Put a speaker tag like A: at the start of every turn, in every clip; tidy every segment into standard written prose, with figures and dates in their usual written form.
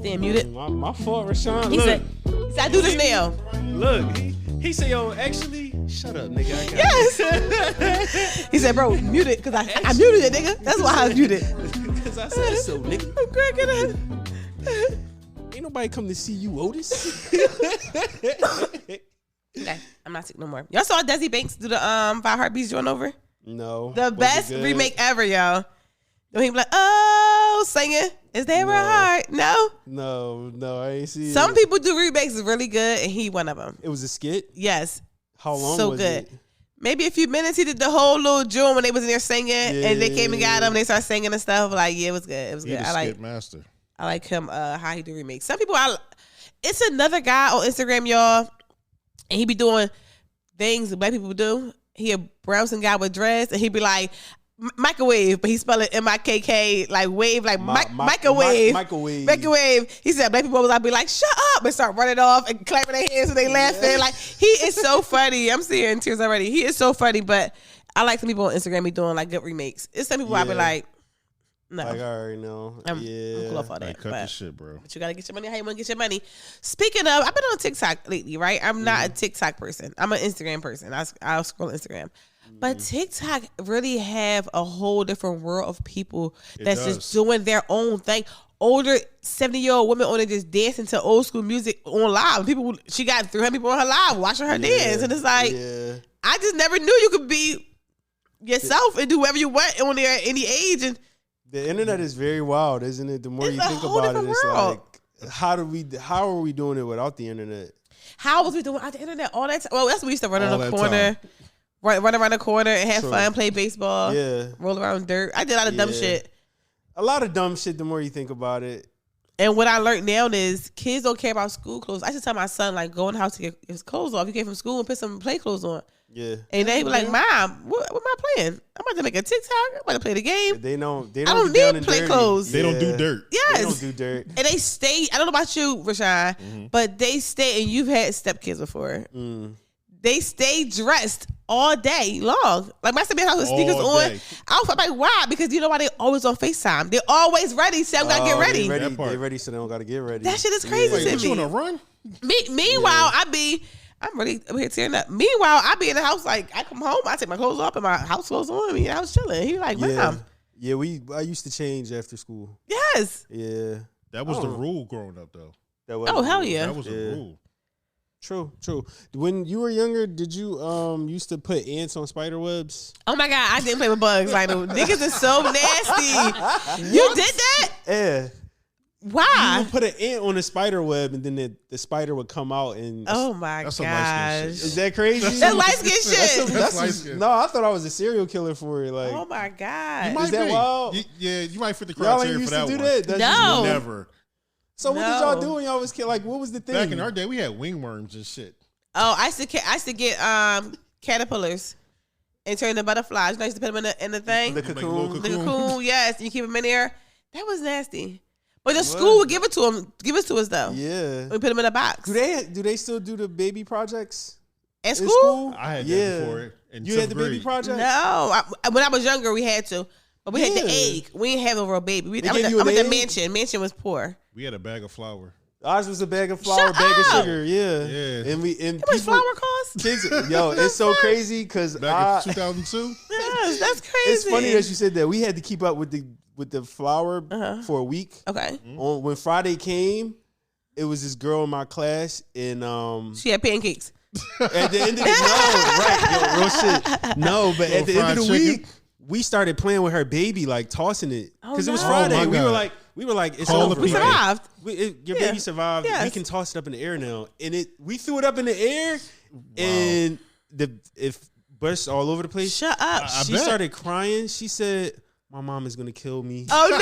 A: staying muted.
B: My fault, Rashawn.
A: He said, I do this now.
B: Look, he said, yo, actually, shut up, nigga. I got
A: Yes. He said, bro, mute it, because I muted it, nigga. That's why I muted it.
B: Because I said so, nigga.
A: I'm cracking it.
B: Ain't nobody come to see you, Otis.
A: Okay, I'm not sick no more. Y'all saw Desi Banks do the Five Heartbeats joint over?
B: No.
A: The best remake ever, y'all. Don't he be like, oh, singing. Is there a heart? No?
B: No, I ain't see it.
A: Some people do remakes really good, and he one of them.
B: It was a skit?
A: Yes.
B: How long
A: so
B: was
A: good.
B: it?
A: Maybe a few minutes. He did the whole little joint when they was in there singing, and they came and got him. They started singing and stuff. Like, yeah, it was good. It was good.
C: I like master.
A: I like him. How he do remakes. Some people, it's another guy on Instagram, y'all, and he be doing things that black people do. He a brown guy with dreads, and he be like, microwave, but he spell it MIKK, like wave, like microwave. Microwave. He said black people always be like, shut up, and start running off and clapping their hands and they laughing. Like, he is so funny. I'm seeing tears already. He is so funny, but I like some people on Instagram be doing like good remakes. It's some people I be like, no.
B: Like, I already know.
A: I'm cool off all that.
C: Like, cut this shit, bro.
A: But you gotta get your money how you want to get your money. Speaking of, I've been on TikTok lately, right? I'm not a TikTok person. I'm an Instagram person. I'll scroll Instagram. But TikTok really have a whole different world of people that's just doing their own thing. Older 70-year-old women on it just dancing to old school music on live. She got 300 people on her live watching her dance. And it's like, I just never knew you could be yourself and do whatever you want on there at any age. And
B: the internet is very wild, isn't it? The more you think about it, it's
A: world.
B: like, how are we doing it without the internet?
A: How was we doing without the internet all that time? Well, that's when we used to run in the corner. Run around the corner and have fun, play baseball, roll around dirt. I did a lot of dumb shit.
B: A lot of dumb shit the more you think about it.
A: And what I learned now is kids don't care about school clothes. I should tell my son, like, go in the house to get his clothes off. You came from school and put some play clothes on.
B: Yeah.
A: And they be like, Mom, what am I playing? I'm about to make a TikTok. I'm about to play the game.
B: They don't
A: I don't need play clothes.
C: They don't do dirt.
A: Yes.
B: They don't do dirt.
A: And they stay, I don't know about you, Rashawn, but they stay, and you've had stepkids before. They stay dressed all day long. Like, my stepdad house with sneakers on. I'm like, why? Because you know why? They always on FaceTime. They're always ready. So I'm got to get ready.
B: They ready so they don't got to get ready.
A: That shit is crazy to me.
C: You on a run?
A: Meanwhile, I'm here tearing up. Meanwhile, I be in the house, like, I come home, I take my clothes off and my house clothes on me. I was chilling. He like, Mom.
B: Yeah, I used to change after school.
A: Yes.
B: Yeah.
C: That was the rule growing up, though.
A: Oh, hell yeah.
C: That was the rule.
B: True. When you were younger, did you used to put ants on spider webs?
A: Oh my God, I didn't play with bugs. Like, the niggas is so nasty. You did that?
B: Yeah.
A: Why?
B: You would put an ant on a spider web, and then the spider would come out and.
A: Oh my gosh!
B: Is that crazy?
A: That's light skin shit.
B: That's light skin. No, I thought I was a serial killer for it. Like,
A: oh my God!
C: You might
B: is that wild?
C: You might fit the criteria for that one.
A: No,
C: never.
B: So what did y'all do when y'all was kid? Like, what was the thing?
C: Back in our day, we had wingworms and shit.
A: Oh, I used to get caterpillars and turn into butterflies. I used to put them in the thing.
B: The cocoon.
A: The cocoon, yes. And you keep them in there. That was nasty. But the school would give it to us though.
B: Yeah.
A: We put them in a box.
B: Do they still do the baby projects
A: at school?
C: I had that before it.
B: You had the baby project?
A: No. When I was younger, we had to. But we had the egg. We didn't have a real baby. I went to the mansion. Mansion was poor.
C: We had a bag of flour.
B: Ours was a bag of flour, bag of sugar. Yeah. And
A: how much flour cost?
B: Kids, yo, it's so crazy because
C: back in 2002.
A: Yes, that's crazy.
B: It's funny that you said that. We had to keep up with the flour for a week.
A: Okay.
B: When Friday came, it was this girl in my class, and
A: she had pancakes.
B: At the end of real shit. No, but at the end of the week, we started playing with her baby, like tossing it because it was Friday. We were like, it's over.
A: We survived.
B: Your baby survived. Yes. We can toss it up in the air now, and we threw it up in the air, and it burst all over the place.
A: Shut up!
B: She started crying. She said, "My mom is gonna kill me."
A: Oh no!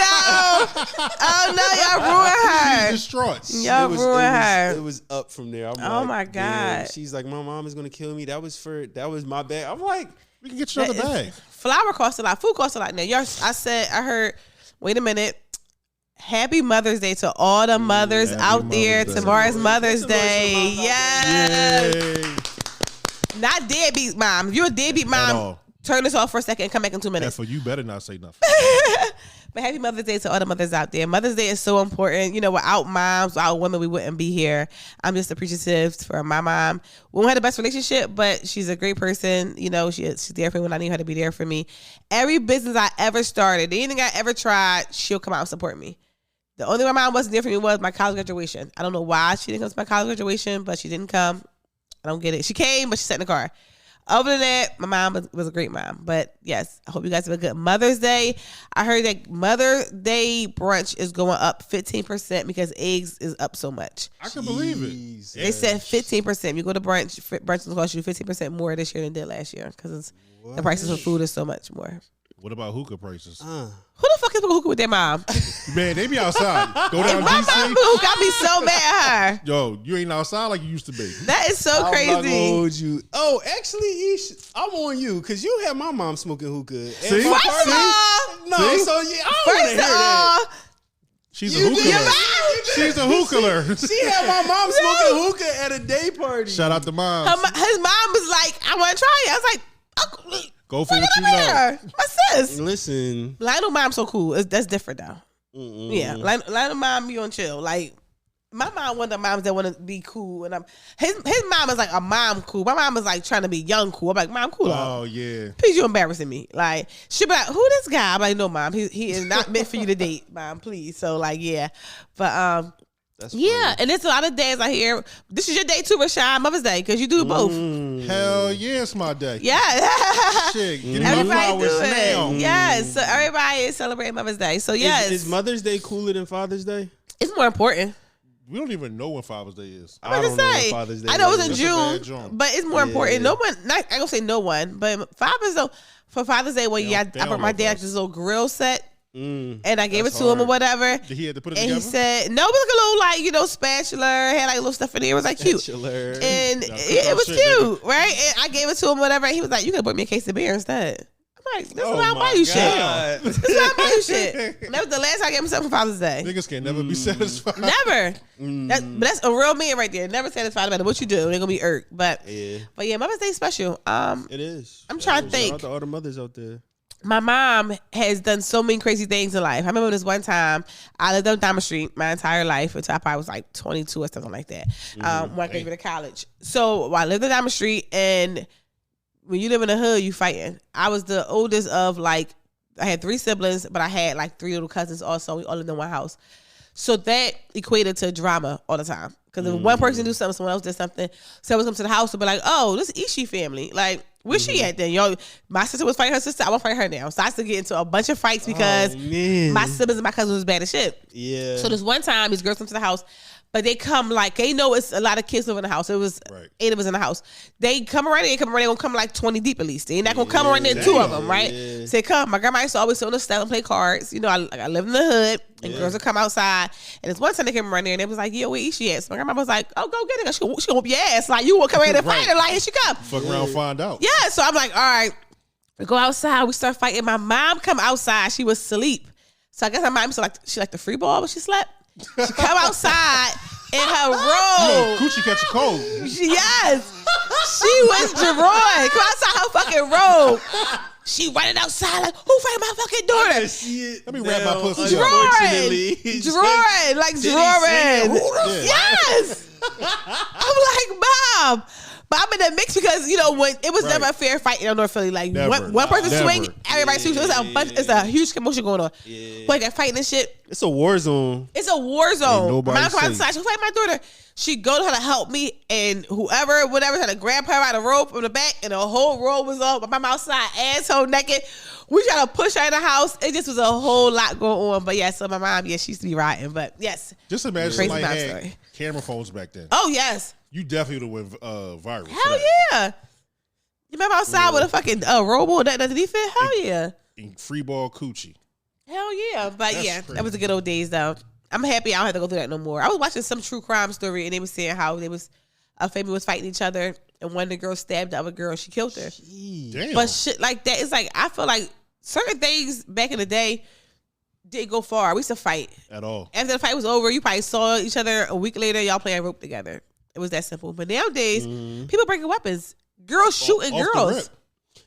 A: Y'all ruined her.
C: She's distraught.
A: Y'all ruined her.
B: It was up from there. I'm
A: oh my God!
B: Damn. She's like, "My mom is gonna kill me." That was my bag. I'm like,
C: we can get you another bag.
A: Flour costs a lot. Food costs a lot now. I heard. Wait a minute. Happy Mother's Day to all the mothers out there. Tomorrow's Mother's Day. Yes. Yay. Not deadbeat mom. If you're a deadbeat mom, turn this off for a second and come back in 2 minutes.
C: Therefore, you better not say nothing.
A: But happy Mother's Day to all the mothers out there. Mother's Day is so important. You know, without moms, without women, we wouldn't be here. I'm just appreciative for my mom. We don't have the best relationship, but she's a great person. You know, she's there for me when I need her to be there for me. Every business I ever started, anything I ever tried, she'll come out and support me. The only way my mom wasn't there for me was my college graduation. I don't know why she didn't come to my college graduation, but she didn't come. I don't get it. She came, but she sat in the car. Other than that, my mom was a great mom. But yes, I hope you guys have a good Mother's Day. I heard that Mother's Day brunch is going up 15% because eggs is up so much.
C: I can believe it.
A: They said 15%. You go to brunch is going to cost you 15% more this year than it did last year because the prices of food is so much more.
C: What about hookah prices?
A: Who the fuck is hookah with their mom?
C: Man, they be outside. Go down
A: my
C: DC.
A: mom got me so mad at her.
C: Yo, you ain't outside like you used to be.
A: That is so crazy.
B: I'm not gonna hold you. Oh, actually, I'm on you because you had my mom smoking hookah.
C: See?
A: First of all,
B: No,
C: See?
B: so yeah, I don't want to
A: first
B: hear
A: of
B: that.
A: all,
C: She's a
B: You
C: hookah.
B: did.
C: She's a hookah.
B: She had my mom smoking hookah at a day party.
C: Shout out to mom.
A: his mom was like, I want to try it. I was like, oh,
C: Go for
A: look
C: what
A: at
C: you
A: over
C: know.
A: here. My sis.
B: Listen,
A: Lionel mom's so cool. That's different though. Yeah, Lionel mom, you on chill. Like my mom, one of the moms that want to be cool, and his mom is like a mom cool. My mom is like trying to be young cool. I'm like, mom, cool.
C: Oh yeah.
A: Please, you embarrassing me. Like she be like, who this guy? I'm like, no, mom, he is not meant for you to date, mom. Please. So like, yeah, but
B: that's
A: yeah,
B: funny.
A: and there's a lot of days I hear. This is your day too, Rashad, Mother's Day, because you do both.
C: Hell yeah, it's my day.
A: Yeah.
C: Shit, give me my
A: Everybody do
C: flowers now.
A: it. Yes. So everybody is celebrating Mother's Day. So yes.
B: Is Mother's Day cooler than Father's Day?
A: It's more important.
C: We don't even know when Father's Day is.
A: I'm about to say.
B: Father's Day
A: I know
B: is.
A: it's in
C: That's a bad
A: June,
C: joint.
A: but it's more important. No one, not I gonna say no one, but fathers though. For Father's Day,
C: They
A: I
C: don't
A: brought my
C: love
A: dad
C: us.
A: this little grill set, and I gave
C: That's
A: it to him or
C: hard.
A: whatever.
C: Did he have to put it
A: And
C: together?
A: he said, no, it was like a little, like, you know, spatula, had like little stuff in there. It was like cute.
B: Bachelor.
A: And
C: Nah, cook
A: it
C: our
A: was
C: shit,
A: cute, right? And I gave it to him, whatever. And he was like, you could put me a case of beer instead. I'm like, that's why I buy you shit.
B: God.
A: That's why I buy you shit. And that was the last time I gave him something for Father's Day.
C: Niggas can never be satisfied.
A: Never. But that's a real man right there. Never satisfied no matter what you do. They're gonna be irked. But yeah, Mother's Day is special.
B: It is.
A: I'm trying to
B: Shout
A: think.
B: out to all the mothers out there.
A: My mom has done so many crazy things in life. I remember this one time I lived on Diamond Street my entire life until I probably was like 22 or something like that. When I came to college. So I lived on Diamond Street, and when you live in the hood, you fighting. I was the oldest of I had 3 siblings, but I had like 3 little cousins also. We all lived in one house. So that equated to drama all the time. Because if one person do something, someone else did something, someone comes to the house and be like, oh, this Ishi family. Like, where's she at then? Yo, my sister was fighting her sister. I want to fight her now. So I used to get into a bunch of fights because my siblings and my cousins was bad as shit.
B: Yeah.
A: So this one time, these girls come to the house, but they come like, they know it's a lot of kids living in the house. It was 8 of us in the house. They come around there, they're going to come like 20 deep at least. They're not going to come around there, 2 of them, right?
B: Yeah.
A: So they come. My grandma used to always sit on the step and play cards. You know, I live in the hood, and girls would come outside. And this one time they came around there, and they was like, yo, where Ishi at? So my grandma was like, oh, go get her. She gonna whoop your ass. Like, you will come in and fight her. Like, here she come.
C: Fuck around, find out.
A: Yeah, so I'm like, all right. We go outside. We start fighting. My mom come outside. She was asleep. So I guess my mom used to she liked the free ball when she slept. She come outside in her robe.
C: Coochie catch a cold.
A: Yes. She was Jeroy. Come outside her fucking robe. She running outside like, who fighting my fucking daughter?
B: See it.
C: Let me wrap my pussy up.
A: Drawing. Like drawing.
C: Yeah.
A: Yes. I'm like, Mom. But I'm in the mix because, you know, when it was never a fair fight in North Philly. Like,
C: Never.
A: one person
C: Never.
A: swing, everybody swings. It's a huge commotion going on.
B: Yeah.
A: Like, that fighting and shit.
B: It's a war zone.
A: It's a war zone.
C: nobody
A: Mom come
C: safe.
A: outside. She fight my daughter. She go to her to help me, and whatever, had to grab her out of the rope from the back, and the whole robe was up. My mom outside, asshole naked. We try to push her in the house. It just was a whole lot going on. But yeah, so my mom, she used to be riding. But yes,
C: Just imagine
A: Crazy
C: somebody
A: mom
C: had
A: story.
C: camera phones back then.
A: Oh yes,
C: You definitely would have went viral. for
A: hell
C: that.
A: yeah. You remember outside with a fucking robe or that underneath it? Hell yeah,
C: And free ball coochie.
A: hell yeah. But
C: That's
A: yeah,
C: crazy.
A: that was the good old days though. I'm happy I don't have to go through that no more. I was watching some true crime story, and they was saying how a family was fighting each other, and one of the girls stabbed the other girl, and she killed her.
C: Damn.
A: But shit like that, it's like, I feel like certain things back in the day didn't go far. We used to fight.
C: At all.
A: After the fight was over, you probably saw each other a week later, y'all playing rope together. It was that simple. But nowadays, people breaking weapons. Girls shooting
C: Off the
A: girls.
C: rip.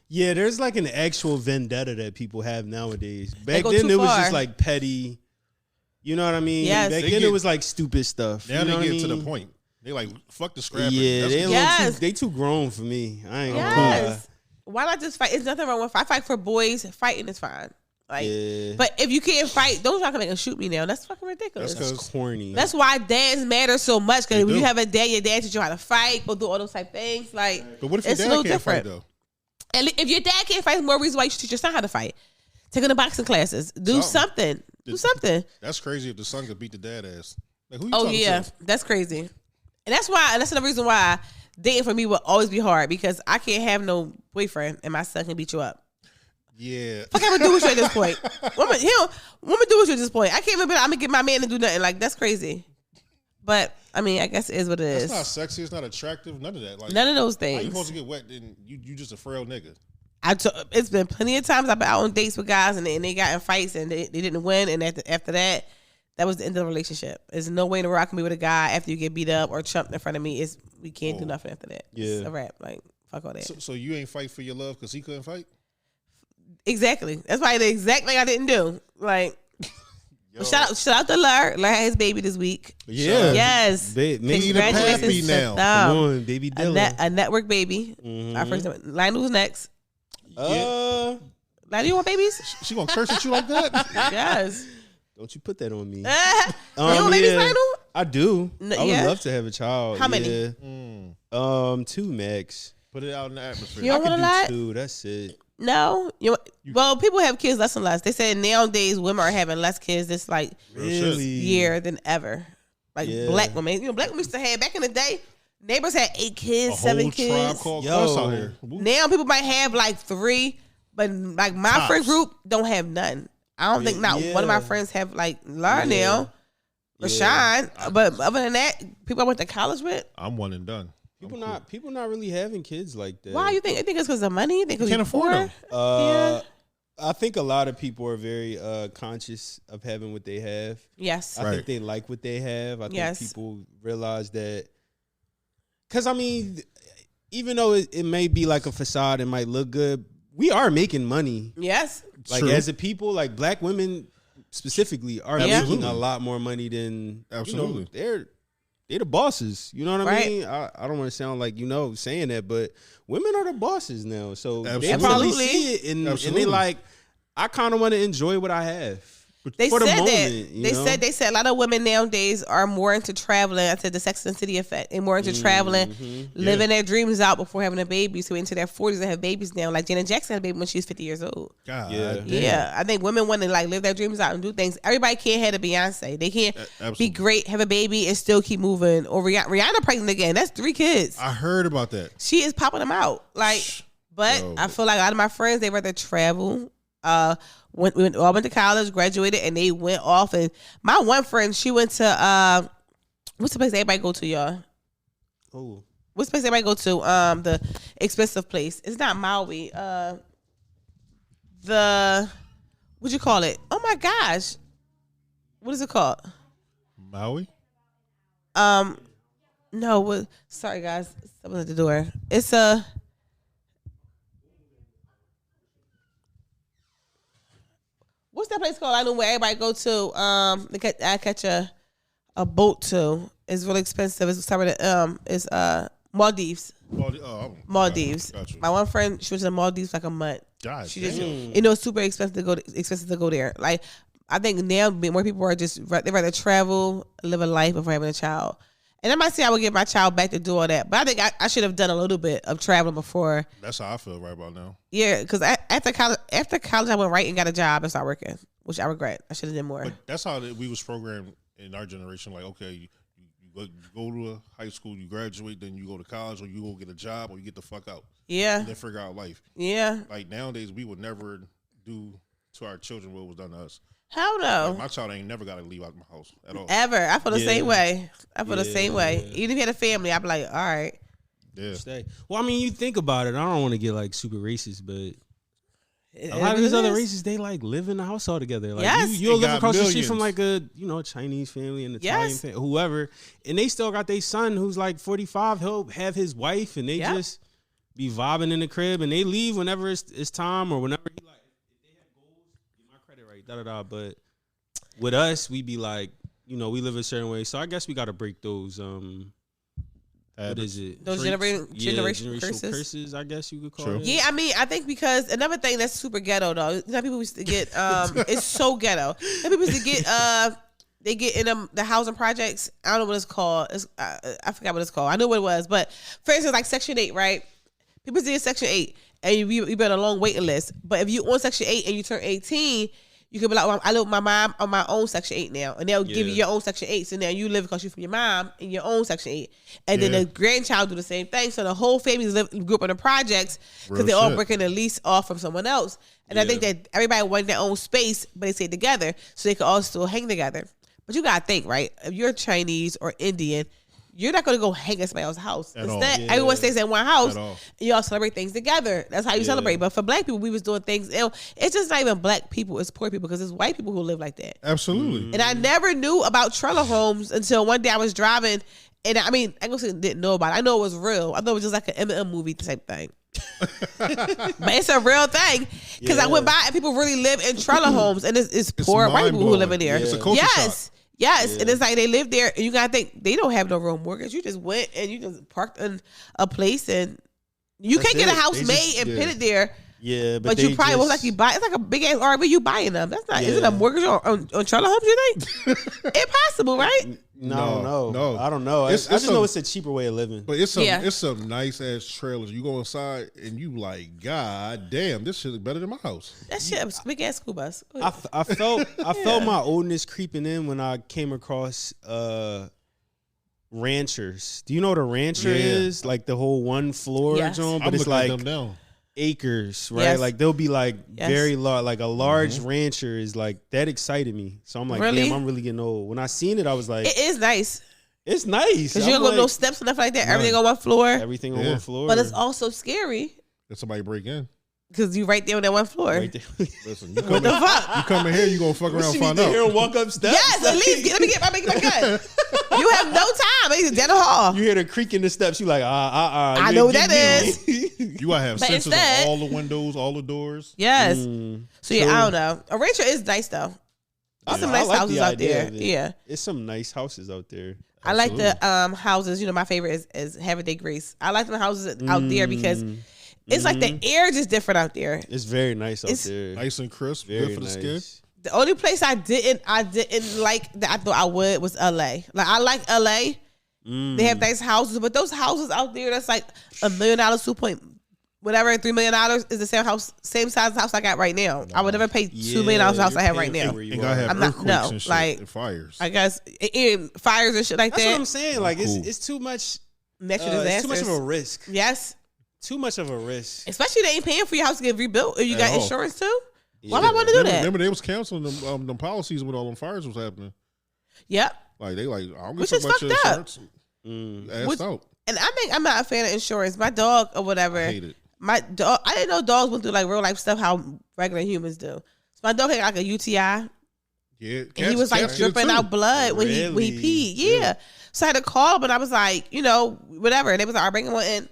B: Yeah, there's like an actual vendetta that people have nowadays. Back
A: go
B: then,
A: too
B: it was
A: far.
B: just like petty. You know what I mean?
A: Yes.
B: Back then, it was like stupid stuff.
C: Now
B: you know
C: they
B: what
C: get
B: I
C: to
B: mean?
C: the point. They like, fuck the scrapping.
B: Yeah,
C: That's
B: they
C: the-
A: Yes.
B: they too grown for me. I ain't gonna lie.
A: Yes. Why not just fight? It's nothing wrong with I fight for boys. Fighting is fine. Like,
B: Yeah.
A: but if you can't fight, don't try to make them shoot me now. That's fucking ridiculous.
B: That's corny.
A: That's why dads matter so much. Because
C: They
A: when you
C: do.
A: have a dad, your dad teach you how to fight, go do all those type things. Like,
C: But what if your
A: it's a
C: dad
A: little
C: can't
A: different.
C: fight though?
A: And if your dad can't fight, more reason why you should teach your son how to fight. Take him to boxing classes. Do something. Do something.
C: That's crazy if the son could beat the dad ass. Like, who you
A: Oh
C: talking
A: yeah,
C: to?
A: that's crazy. And that's why. And that's another reason why dating for me will always be hard because I can't have no boyfriend and my son can beat you up.
C: Yeah.
A: Fuck, I'm gonna do with you at this point. What am I do with you at this point? I can't even. I'm gonna get my man to do nothing. Like that's crazy. But I mean, I guess it is what it is.
C: It's not sexy. It's not attractive. None of that. Like,
A: None of those
C: how you
A: things.
C: supposed to get wet? Then you just a frail nigga.
A: It's been plenty of times I've been out on dates with guys and they got in fights and they didn't win. And after that, that was the end of the relationship. There's no way in the world I can be with a guy after you get beat up or chumped in front of me. We can't do nothing after that.
B: Yeah.
A: It's a wrap. Like fuck all that.
C: So you ain't fight for your love because he couldn't fight?
A: Exactly. That's why the exact thing I didn't do. Like, shout out to Lur. Lur had his baby this week.
B: Yeah.
A: Yes.
B: Make
C: Need a pappy now.
B: Come on, baby
A: A,
B: Dylan.
A: a network baby. Our first name. Lionel's next.
B: Uh,
A: Lionel, you want babies?
C: She gonna curse at you like that?
A: Yes.
B: don't you put that on me.
A: You want babies, Lionel?
B: I do. I would
A: yeah?
B: love to have a child.
A: How many?
B: Yeah. 2 max.
C: Put it out in the atmosphere.
A: You don't want a lot?
B: 2. That's it.
A: No. Well, people have kids less and less. They said nowadays women are having less kids this like
B: Really?
A: year than ever. Like
B: Yeah.
A: black women. Black women used to have back in the day. Neighbors had 8 kids,
C: A
A: 7
C: whole
A: kids.
C: tribe called
B: Yo.
C: Quest out here. Woo.
A: Now people might have like 3, but like my
C: Tops.
A: friend group don't have none. I don't think not one of my friends have like Lara now, Rashawn. But other than that, people I went to college with.
C: I'm one and done.
B: People not really having kids like that.
A: Why you think? I think it's because of money. You think 'cause
C: Can't
A: you're
C: afford
A: poor?
C: them.
B: I think a lot of people are very conscious of having what they have.
A: Yes.
B: I
C: Right.
B: think they like what they have. I think
A: Yes.
B: people realize that. Because, I mean, even though it may be like a facade, it might look good, we are making money.
A: Yes.
B: Like,
C: True.
B: as a people, like, black women specifically are
C: Absolutely.
B: making a lot more money than,
C: Absolutely.
B: they're the bosses. You know what I
A: Right.
B: mean? I don't want to sound like, saying that, but women are the bosses now. So they
C: Absolutely.
B: probably
A: Absolutely.
B: see it and they
C: Absolutely.
B: like, I kind of want to enjoy what I have.
A: They
B: for the
A: said
B: moment,
A: that.
B: you
A: They
B: know?
A: said a lot of women nowadays are more into traveling. I said the Sex and the City effect. They're more into traveling, living their dreams out before having a baby. So into their 40s and have babies now. Like Janet Jackson had a baby when she was 50 years old.
C: God,
B: Yeah.
C: damn.
A: Yeah, I think women want to like live their dreams out and do things. Everybody can't have a Beyonce. They can't
C: Absolutely.
A: be great, have a baby, and still keep moving. Or Rihanna pregnant again. That's 3 kids.
C: I heard about that.
A: She is popping them out. Like, but
C: Yo.
A: I feel like a lot of my friends, they rather travel. We all went to college, graduated, and they went off. And my one friend, she went to what's the place everybody go to, y'all?
B: Oh.
A: What's the place everybody go to? The expensive place. It's not Maui. What'd you call it? Oh my gosh, what is it called?
C: Maui?
A: No. What? Sorry, guys. Someone's at the door. It's what's that place called? I know where everybody go to. I catch a boat to. It's really expensive. It's it's Maldives. Maldives.
C: Gotcha.
A: My one friend, she was in the Maldives like a month.
C: God
A: She
C: damn.
A: just, it's super expensive to go there. Like, I think now more people are they rather travel, live a life before having a child. And I might say I would get my child back to do all that, but I think I should have done a little bit of traveling before.
C: That's how I feel right about now.
A: Yeah, because after college, I went right and got a job and started working, which I regret. I should have done more.
C: But that's how we was programmed in our generation. Like, okay, you go to a high school, you graduate, then you go to college, or you go get a job, or you get the fuck out.
A: Yeah,
C: And then figure out life.
A: yeah.
C: Like nowadays, we would never do to our children what was done to us.
A: How no?
C: Like, my child ain't never got to leave out my house at all.
A: Ever. I feel the
B: Yeah.
A: same way. I feel the same way.
B: Yeah.
A: Even if you had a family, I'd be like, all right.
C: Yeah.
B: Stay. Well, I mean, you think about it. I don't want to get like super racist, but
A: It-
B: a lot of
A: it
B: these other
A: is.
B: races, they like live in the house all together. Like
A: Yes.
B: you'll
C: They
B: live
C: got
B: across the street from
C: millions.
B: like a Chinese family and Italian
A: Yes.
B: family, whoever, and they still got their son who's like 45. He'll have his wife, and they
A: Yep.
B: just be vibing in the crib, and they leave whenever it's time or whenever he like. If they have goals, get my credit right, da da da. But with us, we be like, you know, we live a certain way, so I guess we got to break those. What is it?
A: Those generational
B: curses, I guess you could call it.
A: Yeah, I mean, I think because another thing that's super ghetto though. You know, people used to get it's so ghetto. Some people used to get they get in the housing projects. I don't know what it's called. I forgot what it's called. I know what it was, but for instance, like Section 8, right? People did Section 8, and you been on a long waiting list. But if you on Section 8 and you turn 18. You could be like, well, I live with my mom on my own Section 8 now. And they'll give you your own Section 8. So now you live because you're from your mom in your own Section 8. And then the grandchild do the same thing. So the whole family group in the projects because they're all breaking the lease off from someone else. And I think that everybody wanted their own space, but they stay together so they could all still hang together. But you got to think, right? If you're Chinese or Indian, you're not going to go hang at somebody else's house. Instead, everyone stays in one house. And you all celebrate things together. That's how you celebrate. But for black people, we was doing things. It's just not even black people. It's poor people because it's white people who live like that.
C: Absolutely.
A: And I never knew about trailer homes until one day I was driving. And I mean, I didn't know about it. I know it was real. I thought it was just like an M&M movie type thing. But it's a real thing because I went by and people really live in trailer homes. And it's poor white people who live in there.
C: It's a culture shock.
A: Yes, and it's like they live there, and you gotta think they don't have no real mortgage. You just went and you just parked in a place, and you can't get a house made and put it there.
B: Yeah,
A: but you probably won't like buy. It's like a big ass RV. You buying them? That's not. Is it a mortgage on trailer homes? You think? Impossible, right?
B: No. I don't know. I just know it's a cheaper way of living.
C: But it's some nice ass trailers. You go inside and you like, God damn, this shit is better than my house.
A: That shit was big ass school bus.
B: I felt my oldness creeping in when I came across ranchers. Do you know what a rancher is? Like the whole one floor joint, but it's like acres, right?
A: Yes.
B: Like they'll be like very large, like a large rancher is like that excited me. So I'm like, damn, I'm really getting old. When I seen it, I was like,
A: it is nice.
B: It's nice
A: because you don't go no steps and stuff like that. Everything on one floor.
B: Everything on one floor.
A: But it's also scary.
C: If somebody break in.
A: Because you right there on that one floor.
B: Right there.
C: Listen, you come you come in here, you gonna fuck around and find out.
B: Here and walk up steps.
A: Yes, at least let me get my gun. You have no time. It's down the hall.
B: You hear the creak in the steps. You like,
A: I know what that is.
C: You gotta have sensors on all the windows, all the doors.
A: Yes. So yeah, I don't know. A rancher is nice though. There's some nice houses out there. Yeah,
B: it's some nice houses out there.
A: I like the houses. You know, my favorite is Haverday Grace. I like the houses out there because it's like the air just different out there.
B: It's very nice out there.
C: Nice and crisp. Very good for the skin.
A: The only place I didn't like that I thought I would was LA. Like I like LA. They have nice houses, but those houses out there that's like $1 million, $3 million is the same size house I got right now. No. I would never pay $2 million house I have right now.
C: You gotta have earthquakes and shit, and fires.
A: I guess fires and shit like
B: that's
A: that.
B: That's what I'm saying. Like it's too much.
A: Natural disasters.
B: It's too much of a risk.
A: Yes.
B: Too much of a risk.
A: Especially they ain't paying for your house to get rebuilt. If you got insurance too. Why would I want to do that?
C: Remember they was canceling them policies when all them fires was happening.
A: Yep.
C: Like they I don't get so much insurance. Assed out.
A: And I think I'm not a fan of insurance. My dog or whatever.
C: I hate it.
A: My dog. I didn't know dogs went through like real life stuff how regular humans do. So my dog had like a UTI.
C: Yeah.
A: And he was like dripping out blood when he peed. Yeah. So I had to call him and I was like, whatever. And they was like, I'll bring him one in.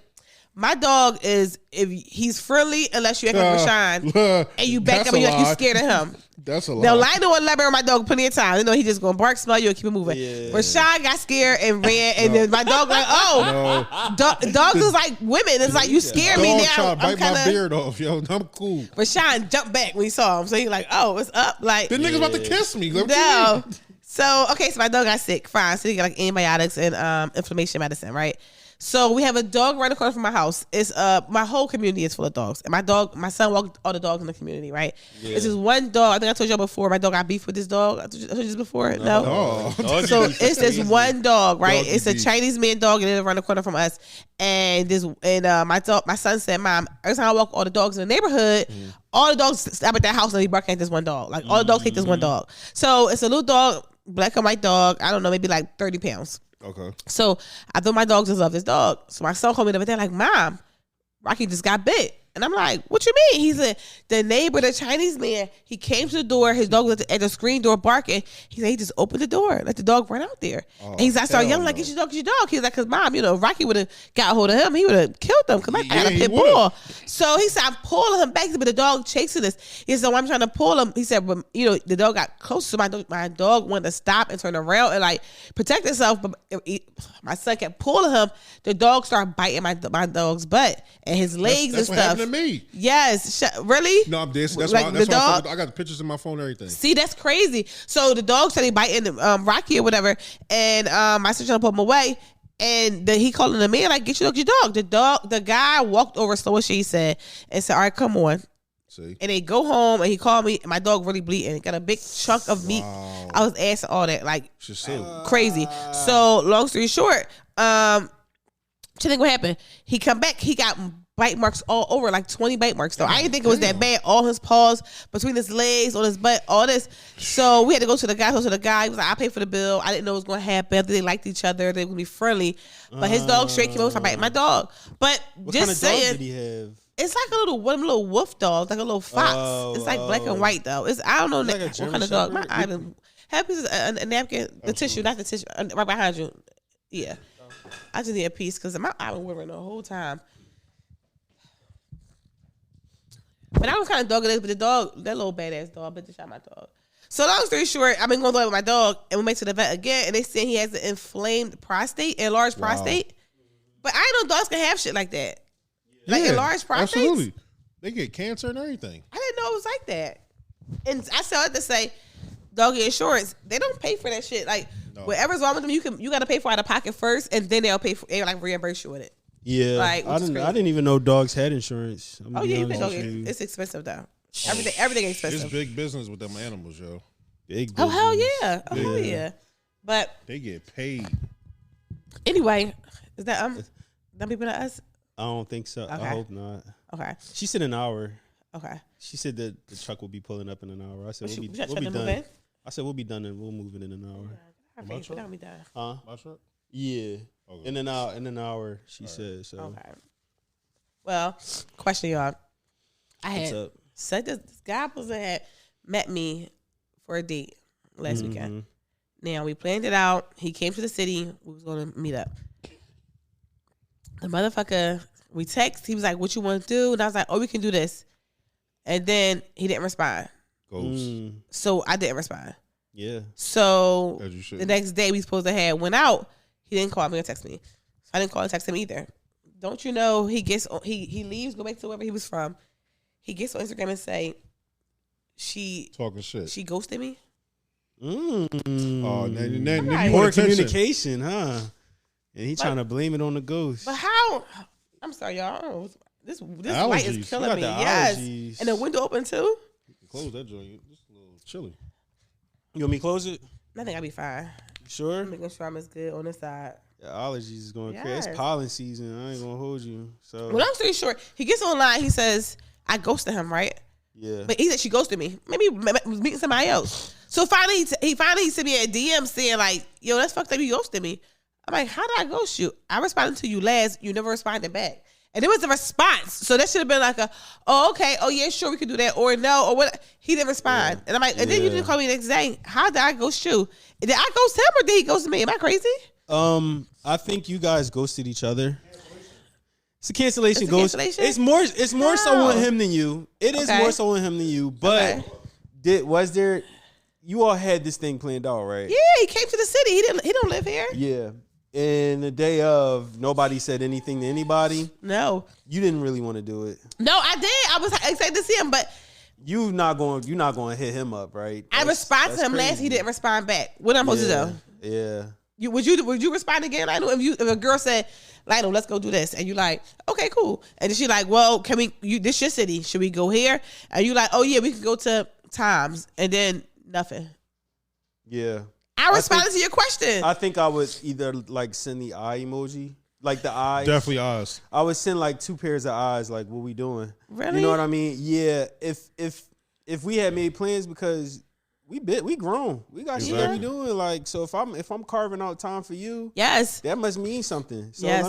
A: My dog is, if he's friendly, unless you act like Rashawn, and you back up and you're scared of him.
C: That's a lie.
A: Now, Lionel and Lebanon, my dog, plenty of time. He just going to bark, smell you, and keep it moving. Yeah. Rashawn got scared and ran, and then my dog dogs is like women. It's like, you scared me now.
C: Try to bite my beard off, yo. I'm cool.
A: Rashawn jumped back when he saw him. So he like, oh, it's up. Like,
C: the nigga's about to kiss me.
A: No. So, okay, so my dog got sick. Fine. So he got like antibiotics and inflammation medicine, right? So we have a dog right across from my house. It's my whole community is full of dogs. And my son walked all the dogs in the community, right? Yeah. It's just one dog. I think I told y'all before. My dog got beef with this dog. I told you this before. No. So it's this one dog, right? It's a Chinese man dog, and it's around the corner from us. And my son said, "Mom, every time I walk all the dogs in the neighborhood, all the dogs stop at that house and they bark at this one dog. Like all the dogs hate this one dog. So it's a little dog, black and white dog. I don't know, maybe like 30 pounds."
C: Okay.
A: So I thought my dog just loved this dog. So my son called me the other day like, "Mom, Rocky just got bit." And I'm like, what you mean? He said, the neighbor, the Chinese man, he came to the door. His dog was at the screen door barking. He said, he just opened the door, let the dog run out there. And I started yelling like, get your dog, get your dog. He was like, because mom, Rocky would have got a hold of him. He would have killed him because I had a pit bull. So he said, I'm pulling him back, but the dog chasing us. He said, I'm trying to pull him. He said, but, the dog got close to my dog wanted to stop and turn around and like protect itself. But my son kept pulling him. The dog started biting my dog's butt and his legs
C: that's
A: and
C: what
A: stuff.
C: happened to me.
A: Yes, really?
C: No, that's
A: like
C: why I got the pictures in my phone and everything.
A: See, that's crazy. So the dog started biting Rocky or whatever, and my sister trying to pull him away, and then he calling the man like, "Get your dog." The guy walked over, so what she said, and said, "All right, come on."
C: See? And
A: they go home, and he called me. And my dog really bleeding, got a big chunk of meat. I was asking all that, like crazy. So long story short, think what happened? He come back, he got bite marks all over, like 20 bite marks. So I didn't think it was that bad. All his paws, between his legs, on his butt, all this. So we had to go to the guy. He was like, I paid for the bill. I didn't know what was going to happen. They liked each other. They were going to be friendly. But his dog straight came over, so I bite my dog. But
B: what
A: just
B: kind of
A: saying,
B: dog did he have?
A: it's like one of them little wolf dogs, like a little fox. It's like black and white though. I don't know
B: like
A: what kind of dog. My eye done. Have a napkin, the tissue, not the tissue, right behind you. Yeah. I just need a piece because my eye was wearing the whole time. But I was kind of dogging this, but the dog, that little badass dog, but they shot my dog. So long story short, I've been going through with my dog, and we went to the vet again, and they said he has an inflamed prostate, enlarged prostate. But I didn't know dogs can have shit like that. Like enlarged prostates.
C: Absolutely. They get cancer and everything.
A: I didn't know it was like that. And I saw it to say, doggy insurance, they don't pay for that shit. Like, whatever's wrong with them, you got to pay for out of pocket first, and then they'll pay for it, like reimburse you with it.
B: Yeah,
A: like,
B: I didn't even know dogs had insurance.
A: Oh yeah, you think it's expensive though. Everything expensive.
C: It's big business with them animals, yo.
B: Big business.
A: Oh hell yeah, hell yeah. But
C: they get paid.
A: Anyway, is that them people to us?
B: I don't think so. Okay. I hope not.
A: Okay.
B: She said an hour.
A: Okay.
B: She said that the truck will be pulling up in an hour. I said we'll be done. I said we'll be done and we'll move it in an hour.
C: My truck?
B: Huh?
C: My truck?
B: Yeah. Okay. In an hour, she said. So.
A: Okay. Well, question, y'all. I had said this guy had met me for a date last weekend. Now we planned it out. He came to the city. We was going to meet up. The motherfucker, we text. He was like, "What you want to do?" And I was like, "Oh, we can do this." And then he didn't respond. So I didn't respond.
B: Yeah.
A: So the next day we supposed to have went out. He didn't call me or text me. So I didn't call and text him either. Don't you know he leaves, go back to wherever he was from. He gets on Instagram and say, she
C: talking shit.
A: She ghosted me.
C: Oh,
B: poor communication, huh? And he trying to blame it on the ghost.
A: But how? I'm sorry, y'all. This light is killing me. Yes. And the window open too?
C: You can close that joint. It's a little chilly.
B: You want me to close it?
A: I think I'll be fine.
B: Sure?
A: I'm making sure I'm as good on this side.
B: Yeah, allergies is going crazy. It's pollen season. I ain't going to hold you. So,
A: well, long story short, he gets online. He says, I ghosted him, right?
B: Yeah.
A: But he said she ghosted me. Maybe he was meeting somebody else. So finally, he sent me a DM saying like, yo, that's fucked up. You ghosted me. I'm like, how did I ghost you? I responded to you last. You never responded back. And it was a response. So that should have been like oh, okay. Oh, yeah, sure, we could do that. Or no, or what. He didn't respond. And I'm like, and then you didn't call me the next day. How did I ghost you? Did I ghost him or did he ghost me? Am I crazy?
B: I think you guys ghosted each other. It's a cancellation ghost. It's more so on him than you. It is more so on him than you. But you all had this thing planned out, right?
A: Yeah, he came to the city. He don't live here.
B: Yeah. And the day of, nobody said anything to anybody.
A: No.
B: You didn't really want to do it.
A: No, I did. I was excited to see him, but
B: you're not going to hit him up, right?
A: I responded to him last. He didn't respond back. What am I supposed to do?
B: Yeah.
A: Would you respond again? I know if a girl said, Lionel, let's go do this, and you like, okay, cool, and then she like, well, can we? This your city? Should we go here? And you like, oh yeah, we can go to Tom's, and then nothing.
B: Yeah.
A: I responded to your question.
B: I think I would either like send the eye emoji, like the eyes.
C: Definitely eyes.
B: I would send like 2 pairs of eyes, like, what we doing?
A: Really?
B: You know what I mean? Yeah. If we had made plans, because we grown. We got shit that we
C: Exactly.
B: doing. Like, so if I'm carving out time for you,
A: Yes.
B: that must mean something. So
A: Yes.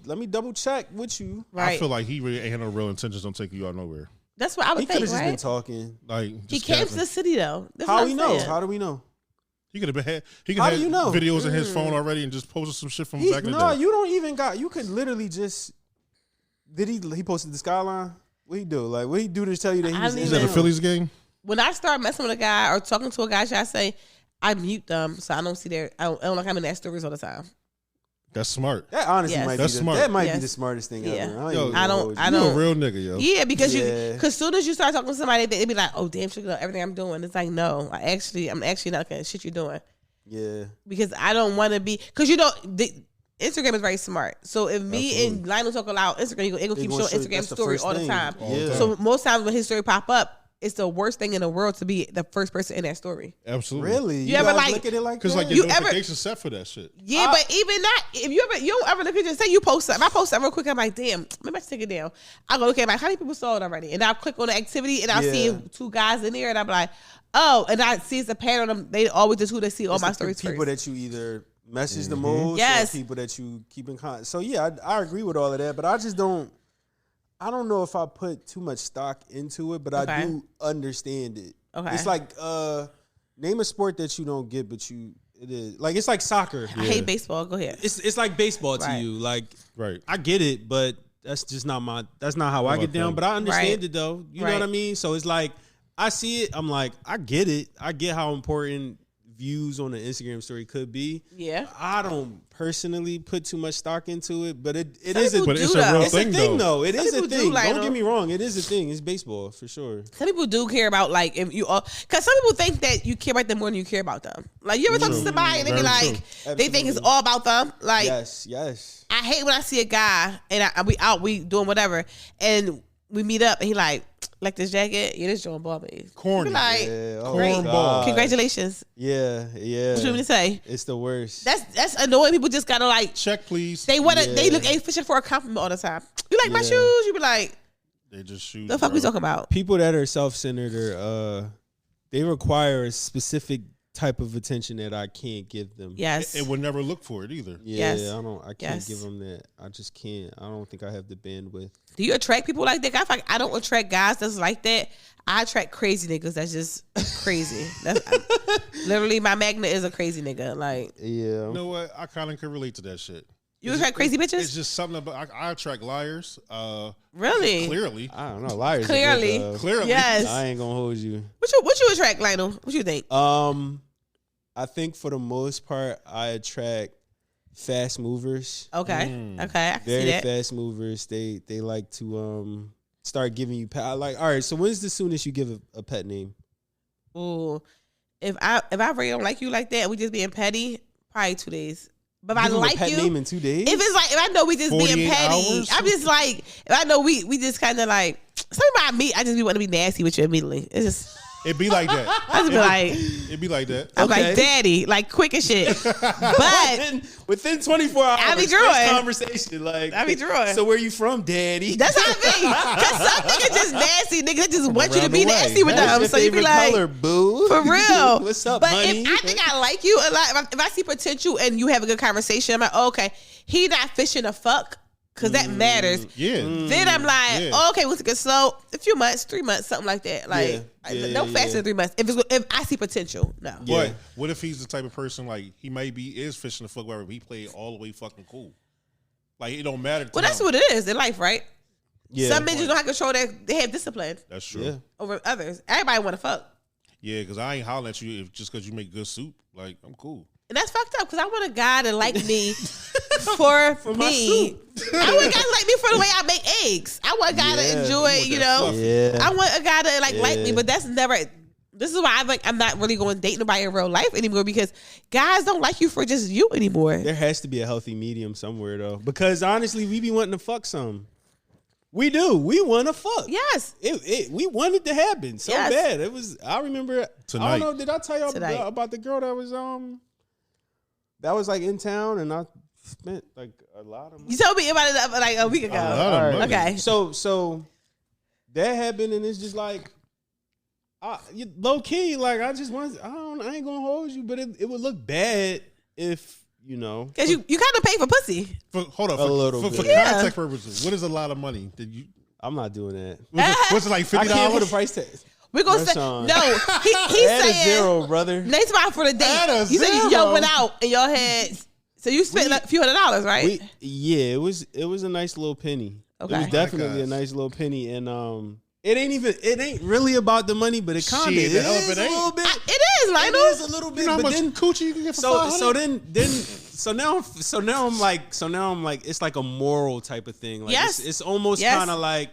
B: let me double check with you.
A: Right.
C: I feel like he really ain't had no real intentions on taking you out nowhere.
A: That's what I would
B: He could
A: think,
B: have just been
A: right?
B: talking.
C: Like
A: He
C: just
A: came to
C: capping.
A: the city though. That's
B: How
A: what
B: we
A: I'm
B: know?
A: saying.
B: How do we know?
C: He could have been. He could
B: How
C: have
B: do you know?
C: videos in his phone already and just posted some shit from back in the
B: No,
C: day.
B: you don't even got. You could literally just. Did he posted the skyline? What he do? Like what he do to tell you that
A: I
B: he was
A: don't
B: in
C: Is that a
A: even-
B: town?
C: Phillies game?
A: When I start messing with a guy or talking to a guy, should I say I mute them so I don't see their. I don't like I'm in their stories all the time.
C: That's smart.
B: That honestly
A: Yes.
B: might
C: That's
B: be
C: smart.
B: that might be
A: Yes.
B: the smartest thing
A: Yeah.
B: ever.
C: Yo,
B: even
A: I
B: gonna
A: don't-
B: hold
A: I
B: you.
C: You a
A: don't-
C: real nigga, yo.
A: Yeah, because
B: Yeah.
A: because soon as you start talking to somebody, they be like, "Oh, damn, she know everything I'm doing." It's like, no, I'm actually not looking at shit you're doing
B: Yeah.
A: because I don't want to be because the Instagram is very smart. So if me
B: Absolutely.
A: and Lionel talk about Instagram, it gonna keep showing Instagram
B: that's the
A: story
B: first
A: all the
B: thing.
A: time.
C: All the
B: Yeah.
C: time.
A: So most times when his story pop up, it's the worst thing in the world to be the first person in that story.
C: Absolutely.
B: Really?
A: You ever,
B: guys
A: like-
B: look at it like
C: Because
B: that?
C: like your
A: You ever-
C: notification set for that shit.
A: Yeah, but even that, if you don't ever look at just say you post something. I post something real quick. I'm like, damn, maybe I should take it down. I go look at like how many people saw it already, and I'll click on the activity and I'll see
B: Yeah.
A: two guys in there, and I'm like, oh, and I see it's a pattern. Of them. They always just who they see all
B: It's
A: my
B: the
A: stories
B: people
A: first.
B: that you either message the most,
A: Yes.
B: or people that you keep in contact. So yeah, I agree with all of that, but I just don't. I don't know if I put too much stock into it, but I
A: Okay.
B: do understand it.
A: Okay.
B: It's like name a sport that you don't get, but it is like it's like soccer.
A: I hate baseball. Go ahead.
B: It's like baseball to
A: Right.
B: you. Like
C: Right.
B: I get it, but that's just not that's not how I
C: my
B: get down.
C: thing.
B: But I understand
A: Right.
B: it though. You know
A: Right.
B: what I mean? So it's like I see it. I'm like, I get it. I get how important views on the Instagram story could be.
A: Yeah.
B: I don't personally put too much stock into it, but it
A: Some
B: is a
A: people
C: But it's
A: do,
C: a
A: though.
C: real
B: it's a
C: thing,
B: thing
C: though.
B: though. It
A: Some
B: is a
A: people do,
B: thing.
A: Lionel.
B: Don't get me wrong. It is a thing. It's baseball for sure.
A: Some people do care about like if you all because some people think that you care about them more than you care about them. Like you ever talk to
C: True.
A: somebody and they be
C: Very
A: like
C: true.
A: they think it's
B: Absolutely.
A: all about them. Like
B: Yes.
A: I hate when I see a guy and we doing whatever and we meet up and he like this jacket. Yeah, this joint ball me.
C: Corny.
A: Be like,
B: Yeah. Oh
A: great.
B: my God.
A: Congratulations.
B: Yeah.
A: What you want me to
B: Yeah.
A: say?
B: It's the worst.
A: That's annoying. People just gotta like
C: Check, please.
A: they wanna they
B: Yeah.
A: look fishing for a compliment all the time. You like my
B: Yeah.
A: shoes? You be like,
C: They just shoot.
A: the fuck we talking about?
B: People that are self-centered are they require a specific type of attention that I can't give them.
A: Yes.
C: It would never look for it either.
B: Yeah,
A: Yes.
B: I can't
A: Yes.
B: give them that. I just can't. I don't think I have the bandwidth.
A: Do you attract people like that? I feel like I don't attract guys that's like that. I attract crazy niggas that's just crazy. That's literally my magnet is a crazy nigga. Like
B: Yeah.
C: You know what? I kind of can relate to that shit.
A: you attract crazy
C: It's
A: bitches?
C: just something about I attract liars.
A: Really?
C: Clearly.
B: I don't know. Liars. are
A: Clearly.
B: good, though.
C: Clearly.
A: Yes.
B: I ain't gonna hold you.
A: What you attract, Lionel? What you think?
B: I think for the most part, I attract fast movers.
A: Okay. Okay. I can
B: Very
A: see that.
B: fast movers. They like to start giving you pet. Like, all right. So when's the soonest you give a pet name?
A: Ooh. If I really don't like you like that, we just being petty, probably 2 days. But if I
B: Give 'em
A: like
B: a pet
A: you,
B: name in 2 days.
A: if it's like if I know we just being
C: 48
A: petty,
C: hours?
A: I'm just like if I know we just kind of like somebody I meet, I just be want to be nasty with you immediately. It's just
C: It'd be like that.
A: I just be like
C: It'd be like that.
A: I'm
B: Okay.
A: like daddy, like quick as shit. But
B: within 24 hours,
A: I be
B: first
A: drawing.
B: conversation. Like,
A: I be drawing.
B: So where you from, daddy?
A: that's how it be. Cause some niggas just nasty. Niggas that just want you to
C: around
A: be
C: the way.
A: nasty with
B: That's
A: them.
B: your
A: So you be
B: favorite
A: like,
B: color, boo.
A: for real.
B: What's up,
A: but
B: honey?
A: if I think I like you a lot, if I see potential and you have a good conversation, I'm like, oh, okay, he not fishing a fuck. Cause that matters.
C: Yeah.
A: Then I'm like,
C: Yeah.
A: oh, okay, we'll take it slow. A few months, 3 months, something like that. Like, no faster than 3 months. If I see potential, no.
B: Yeah.
C: But what if he's the type of person like he is fishing the fuck wherever he play all the way fucking cool. Like it don't matter. To
A: Well, that's
C: him.
A: what it is in life, right?
B: Yeah.
A: Some men just don't have control. They have discipline
C: That's true.
B: Yeah.
C: Yeah,
A: over others. Everybody want to fuck,
C: because I ain't hollering at you just because you make good soup. Like I'm cool.
A: and that's fucked up. Because I want a guy to like me for me. I want a guy to like me for the way I make eggs. I want a guy to
B: Yeah.
A: enjoy. You know,
B: Yeah.
A: I want a guy to like me.
B: Yeah.
A: But that's never. This is why I'm not really going to date nobody in real life anymore because guys don't like you for just you anymore.
B: There has to be a healthy medium somewhere though, because honestly, we be wanting to fuck some. We do. We want to fuck.
A: Yes.
B: We wanted to happen so
A: Yes.
B: bad. It was. I remember. I
C: Tonight.
B: don't know. Did I tell y'all
A: Tonight.
B: about the girl that was like in town and I spent like a lot of money.
A: You told me about it like a week ago.
C: A lot of money.
A: Okay.
B: So that happened and it's just like low key, like I just want. I ain't gonna hold you, but it would look bad if
A: because you kind of pay for pussy.
C: Hold up, for context purposes, what is a lot of money?
B: I'm not doing that.
C: What's it like $50?
B: I can't put a price tag.
A: We're gonna say no. He's saying
B: $0, brother.
A: Next time for the date. You said y'all went out and y'all had. So you spent a few $100s, right?
B: It was a nice little penny. Okay. It was definitely a nice little penny, and it ain't really about the money, but it kind of is a little bit.
A: It is, Lionel.
B: It is a little bit.
C: You know how
B: but
C: much
B: then
C: coochie you can get for $500?
B: So now I'm like it's like a moral type of thing. Like it's almost kind of like,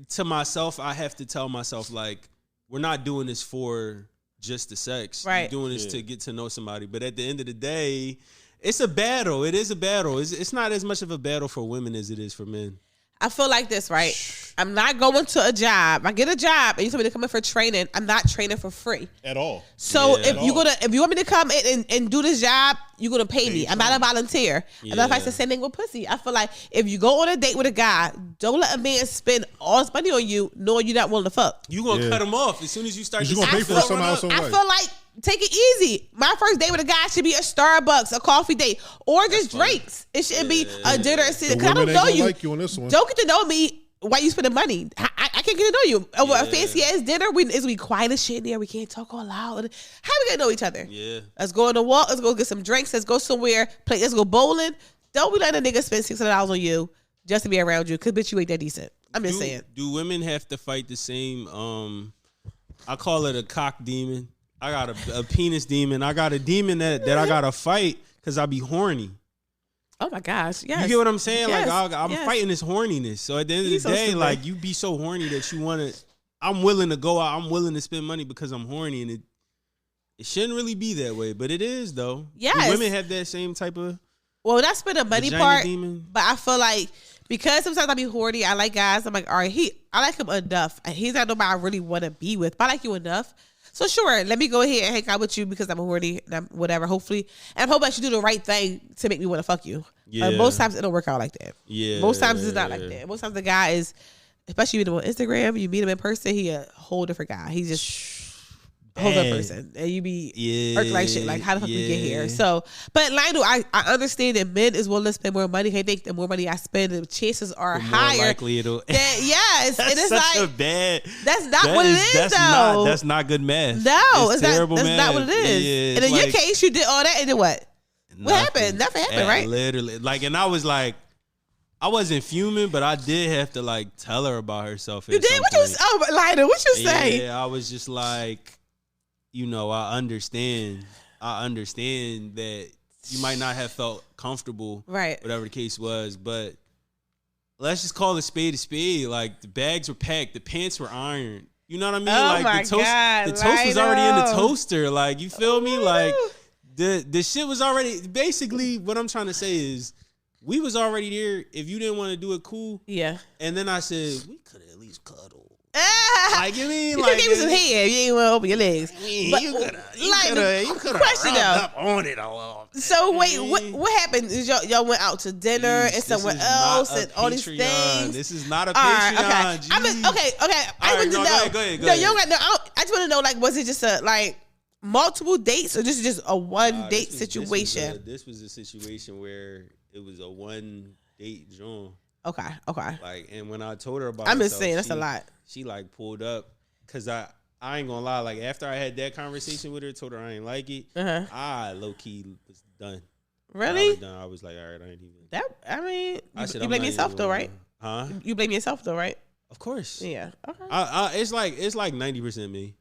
B: to myself, I have to tell myself, like, we're not doing this for just the sex.
A: Right.
B: We're doing this to get to know somebody. But at the end of the day, it's a battle. It is a battle. It's not as much of a battle for women as it is for men.
A: I feel like this, right? I'm not going to a job. I get a job and you tell me to come in for training. I'm not training for free
C: at all.
A: So if you want me to come in and do this job, you're gonna pay me. I'm not a volunteer. And that's like the same thing with pussy. I feel like if you go on a date with a guy, don't let a man spend all his money on you, knowing you're not willing to fuck.
B: You gonna cut him off as soon as you start.
C: You gonna pay for it somehow, some way.
A: I feel like, take it easy. My first date with a guy should be a Starbucks, a coffee date, or just drinks. It shouldn't be a dinner. Because I don't know you.
C: Like you on this one.
A: Don't get to know me. Why you spending money? I can't get to know you over a fancy ass dinner. We quiet as shit in there. We can't talk all loud. How we gonna know each other?
B: Yeah.
A: Let's go on a walk. Let's go get some drinks. Let's go somewhere. Let's go bowling. Don't be letting a nigga spend $600 on you just to be around you. Cause bitch, you ain't that decent. I'm just saying.
B: Do women have to fight the same? I call it a cock demon. I got a penis demon. I got a demon that I gotta fight because I be horny.
A: Oh my gosh! Yes.
B: You get what I'm saying?
A: Yes.
B: Like I'm fighting this horniness. So at the end of the day, like you be so horny that you want to. I'm willing to go out. I'm willing to spend money because I'm horny, and it shouldn't really be that way, but it is though.
A: Yes.
B: Do women have that same type of.
A: Well, that's for the money part.
B: Demon?
A: But I feel like because sometimes I be horny, I like guys. I'm like, all right, I like him enough. He's not nobody I really want to be with, but I like you enough. So sure, let me go ahead and hang out with you because I'm horny and I'm whatever. Hopefully, and I'm hoping that you do the right thing to make me want to fuck you. Yeah. Most times it don't work out like that.
B: Yeah.
A: Most times it's not like that. Most times the guy is, especially you meet him on Instagram, you meet him in person, he a whole different guy. He's just a whole other person, and you be irked like shit. Like how the fuck we get here? So, but Lionel, I understand that men is willing to spend more money. I think the more money I spend, the chances are higher.
B: More likely it'll.
A: Yes,
B: that's
A: it is
B: such
A: like
B: a bad.
A: That's not what it is, though.
B: That's not good math.
A: No,
B: it's terrible
A: that's
B: math.
A: not what it is.
B: Yeah,
A: and in your case, you did all that, and then what? What happened? Nothing happened, right?
B: Literally, like, and I was like, I wasn't fuming, but I did have to like tell her about herself.
A: You did? What you? Oh, Lionel, what you say?
B: Yeah, I was just like, I understand that you might not have felt comfortable,
A: right?
B: Whatever the case was, but let's just call a spade. Like the bags were packed, the pants were ironed. You know what I mean?
A: Oh
B: like
A: my God,
B: the toast was already in the toaster. Like you feel me? Like the shit was already. Basically, what I'm trying to say is, we was already there. If you didn't want to do it, cool.
A: Yeah.
B: And then I said we could at least cuddle.
A: Like
B: you mean,
A: you
B: like
A: could give me some head. You ain't want to open your legs.
B: But you could have
A: question though.
B: Up on it a little.
A: So wait, what happened? Is y'all went out to dinner and somewhere else and all these things?
B: This is not a Patreon.
A: Right, okay. I want to know.
B: Go ahead.
A: No, you don't got no. I just want to know, like, was it just a multiple dates or just a one date situation?
B: This was a situation where it was a one date joint.
A: Okay.
B: Like, and when I told her about,
A: I'm just saying that's a lot.
B: She like pulled up because I ain't gonna lie. Like after I had that conversation with her, told her I ain't like it. I low key was done.
A: Really?
B: I was like, all right, I ain't even.
A: That I mean, you
B: I'm
A: blame yourself though, right?
B: Huh?
A: You blame yourself though, right?
B: Of course.
A: Yeah. Okay.
B: It's like 90% me,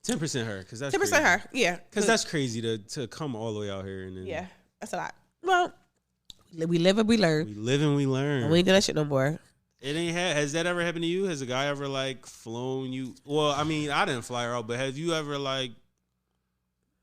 B: 10% her. Because that's
A: 10% her. Yeah.
B: Because that's crazy to come all the way out here and then.
A: That's a lot. Well, we live and we learn.
B: We live and we learn.
A: And we ain't do that shit no more.
B: It ain't has that ever happened to you? Has a guy ever like flown you? Well, I mean, I didn't fly her out, but have you ever like?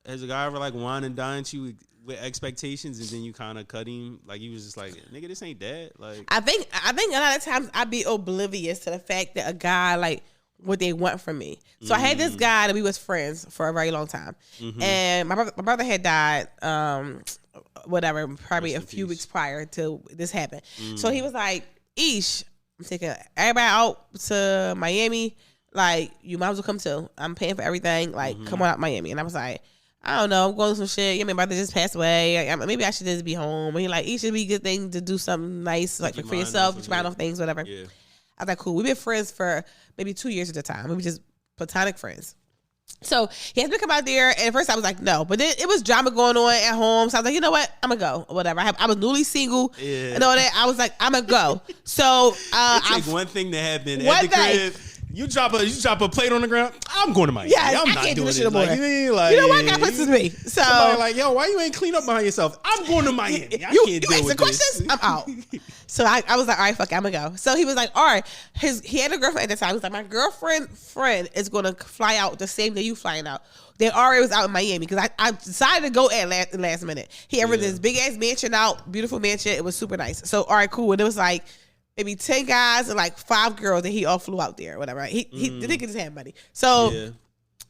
B: Has a guy ever like wine and dined you with expectations, and then you kind of cut him? Like he was just like, nigga, this ain't that. Like
A: I think a lot of times I'd be oblivious to the fact that a guy like what they want from me. So I had this guy that we was friends for a very long time, and my brother had died. Whatever, probably a few weeks prior to this happened. So he was like, "Ish, I'm taking everybody out to Miami. Like, you might as well come too. I'm paying for everything. Like, come on out Miami. And I was like, I don't know. I'm going through some shit. Yeah, my brother just passed away. Maybe I should just be home. And he like, it should be a good thing to do something nice, like for yourself, get your mind off things, whatever. Yeah. I was like, cool. We've been friends for maybe 2 years at the time. We were just platonic friends. So he asked me to come out there, and at first I was like, no. But then it was drama going on at home, so I was like, you know what? I'm gonna go or whatever. I was newly single and all that. I was like, I'm gonna go. So
B: it takes one thing to happen at the crib. You drop a plate on the ground. I'm going to Miami.
A: Yeah,
B: I'm
A: I
B: not
A: can't
B: doing
A: do this
B: this.
A: shit no more.
B: Like,
A: you know what? God puts me. So
B: somebody like, yo, why you ain't clean up behind yourself? I'm going to Miami. I can't deal with
A: questions?
B: this.
A: I'm out. So I was like, all right, fuck it, I'm gonna go. So he was like, all right. He had a girlfriend at the time. He was like, my girlfriend friend is gonna fly out the same day you flying out. They already was out in Miami because I decided to go at last minute. He had rented this big ass mansion out, beautiful mansion. It was super nice. So all right, cool. And it was like maybe 10 guys and like 5 girls, and he all flew out there or whatever. Right? The nigga just had money. So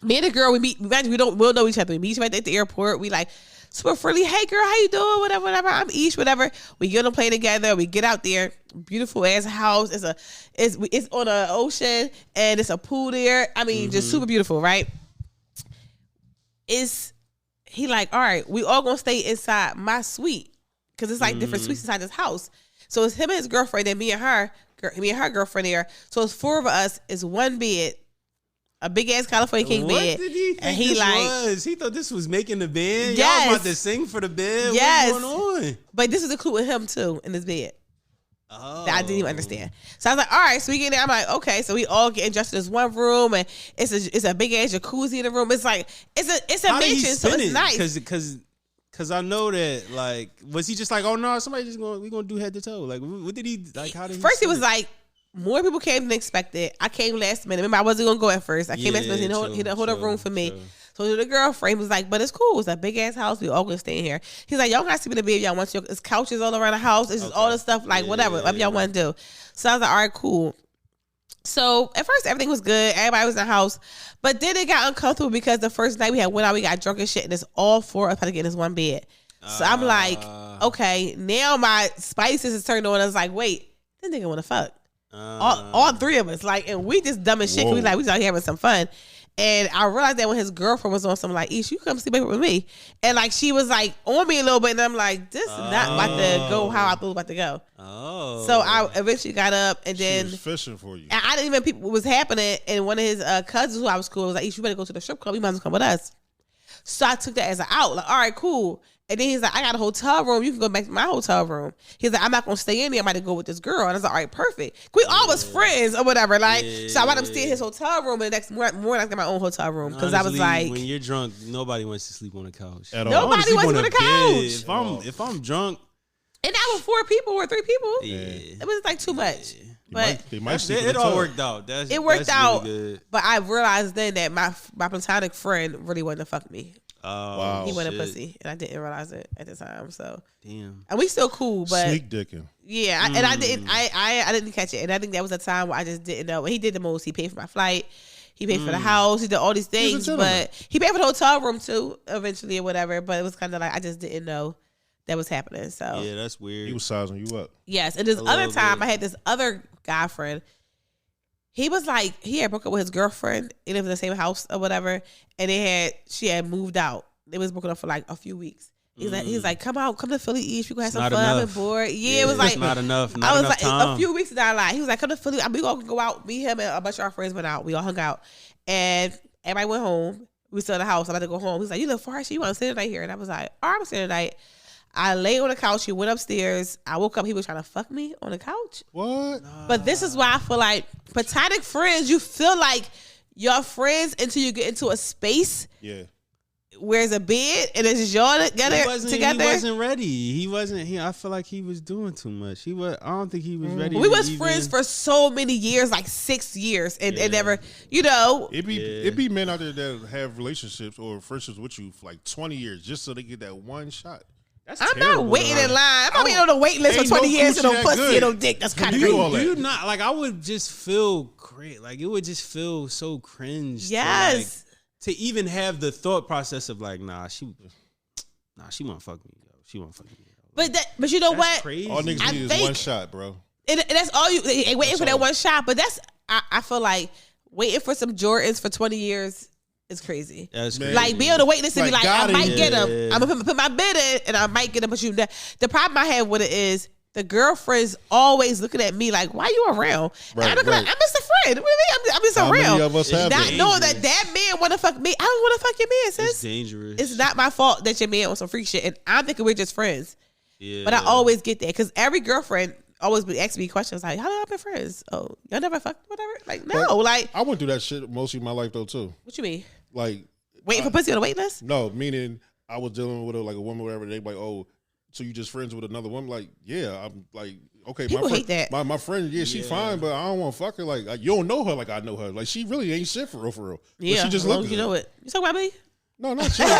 A: me and the girl, we'll know each other. We meet right at the airport. We like super friendly. Hey girl, how you doing? Whatever. I'm Ish, whatever. We get on a plane together. We get out there. Beautiful ass house. It's on an ocean and it's a pool there. I mean, just super beautiful, right? He like, all right, we all gonna stay inside my suite because it's like different suites inside this house. So it's him and his girlfriend and me and her girlfriend there. So it's 4 of us. It's one bed, a big ass California King bed.
B: What did he think this was? He thought this was making the bed.
A: Yes.
B: Y'all about to sing for the bed.
A: Yes.
B: What's going on?
A: But this is including him too in this bed.
B: Oh.
A: That I didn't even understand. So I was like, all right, so we get in there. I'm like, okay, so we all get dressed in this one room, and it's a big ass jacuzzi in the room. It's like it's a mansion, so it's nice.
B: Because I know that, like, was he just like, oh no, we gonna do head to toe? Like, what did he like? How did
A: first he was like, more people came than expected. I came last minute. Remember, I wasn't gonna go at first. I came last minute. He didn't hold a room for me. So the girlfriend was like, but it's cool. It's a big ass house. We all gonna stay in here. He's like, y'all got to be the bed y'all want. It's couches all around the house. It's just all the stuff, like whatever y'all want to do. So I was like, all right, cool. So at first everything was good. Everybody was in the house. But then it got uncomfortable because the first night we went out, we got drunk and shit, and it's all 4 of us to get in this one bed. So I'm like, okay, now my spices is turned on. I was like, wait, this nigga wanna fuck. All 3 of us, like, and we just dumb as shit. We just out here having some fun. And I realized that when his girlfriend was on something like, Ish, you come sleep over with me. And like she was like on me a little bit, and I'm like, this is not about to go how I thought it was about to go. Oh. So I eventually got up, and then
C: she was fishing for you.
A: And I didn't even what was happening. And one of his cousins who I was cool was like, Ish, you better go to the strip club. You might as well come with us. So I took that as an out. Like, all right, cool. And then he's like, I got a hotel room. You can go back to my hotel room. He's like, I'm not going to stay in there. I'm about to go with this girl. And I was like, all right, perfect. We all was friends or whatever. Like, so I wound up staying in his hotel room. And the next morning, I got my own hotel room. Because I was like,
B: when you're drunk, nobody wants to sleep on the couch.
A: Nobody wants to sleep on the couch.
B: If I'm drunk.
A: And that was 4 people or 3 people. Yeah. It was like too much. But
B: it all worked out.
A: It worked out.
B: Really good.
A: But I realized then that my platonic friend really wanted to fuck me.
B: Oh, wow.
A: He wanted pussy, and I didn't realize it at the time. So
B: damn,
A: and we still cool, but
C: sneak dicking.
A: Yeah, and I didn't catch it, and I think that was a time where I just didn't know. And he did the most. He paid for my flight. He paid for the house. He did all these things, but he paid for the hotel room too, eventually or whatever. But it was kind of like I just didn't know that was happening. So
B: yeah, that's weird.
C: He was sizing you up.
A: Yes, and this other time I had this other guy friend. He was like, he had broke up with his girlfriend. They lived in the same house or whatever. And she had moved out. They was broken up for like a few weeks. He's like, come to Philly East. We gonna have some fun. I'm bored. Yeah, it was like
B: not enough.
A: I was like time. A few weeks down the line. He was like, come to Philly. We gonna go out. Me, him, and a bunch of our friends went out. We all hung out, and everybody went home. We still in the house. I'm about to go home. He's like, you live far, so you want to stay the night here? And I was like, all right, I'm staying the night. I lay on the couch. He went upstairs. I woke up. He was trying to fuck me on the couch.
C: What?
A: But this is why I feel like platonic friends, you feel like you're friends until you get into a space.
C: Yeah.
A: Where's a bed and it's just y'all together.
B: He wasn't ready. I feel like he was doing too much. I don't think he was ready.
A: We was friends for so many years, like 6 years, and never, It
C: be men out there that have relationships or friendships with you for like 20 years just so they get that one shot.
A: I'm not waiting in line. I'm not waiting on the wait list for 20 years and no pussy and no dick. That's kind of crazy.
B: Do you not, like, I would just feel great. Like, it would just feel so cringe.
A: Yes.
B: To even have the thought process of like, she won't fuck me. She won't fuck me.
A: But you know what?
B: Crazy.
C: All niggas need is one shot, bro.
A: And that's all you ain't waiting for that one shot. But I feel like waiting for some Jordans for 20 years is crazy.
B: That's
C: Man.
A: Like, be on the wait list and be like, I might get them.
B: Yeah.
A: I'm going to put my bid in and I might get them. But the problem I have with it is the girlfriend's always looking at me like, why you around?
C: Right,
A: and I'm looking like, I'm just a friend. What do you mean? I'm just
C: How
A: around.
C: many of us have
A: Not
C: that?
A: knowing that man want to fuck me. I don't want to fuck your man, sis.
B: It's dangerous.
A: It's not my fault that your man wants some freak shit. And I'm thinking we're just friends.
B: Yeah.
A: But I always get that because every girlfriend always be asking me questions like, how long y'all been friends? Oh, y'all never fucked whatever? Like, no.
C: But
A: like,
C: I went through that shit most of my life though too.
A: what you mean?
C: Like
A: Waiting for pussy on the wait list?
C: no, meaning I was dealing with a woman, whatever. They like, oh, so you just friends with another woman? Like, yeah, I'm like, okay,
A: People
C: my
A: hate
C: friend,
A: that.
C: my friend, yeah, she fine, but I don't want to fuck her. Like, you don't know her like I know her. Like, she really ain't shit for real, for real. But
A: Yeah,
C: she just
A: as long
C: look
A: as you
C: good.
A: know it. You talking about me?
C: No, not you. No,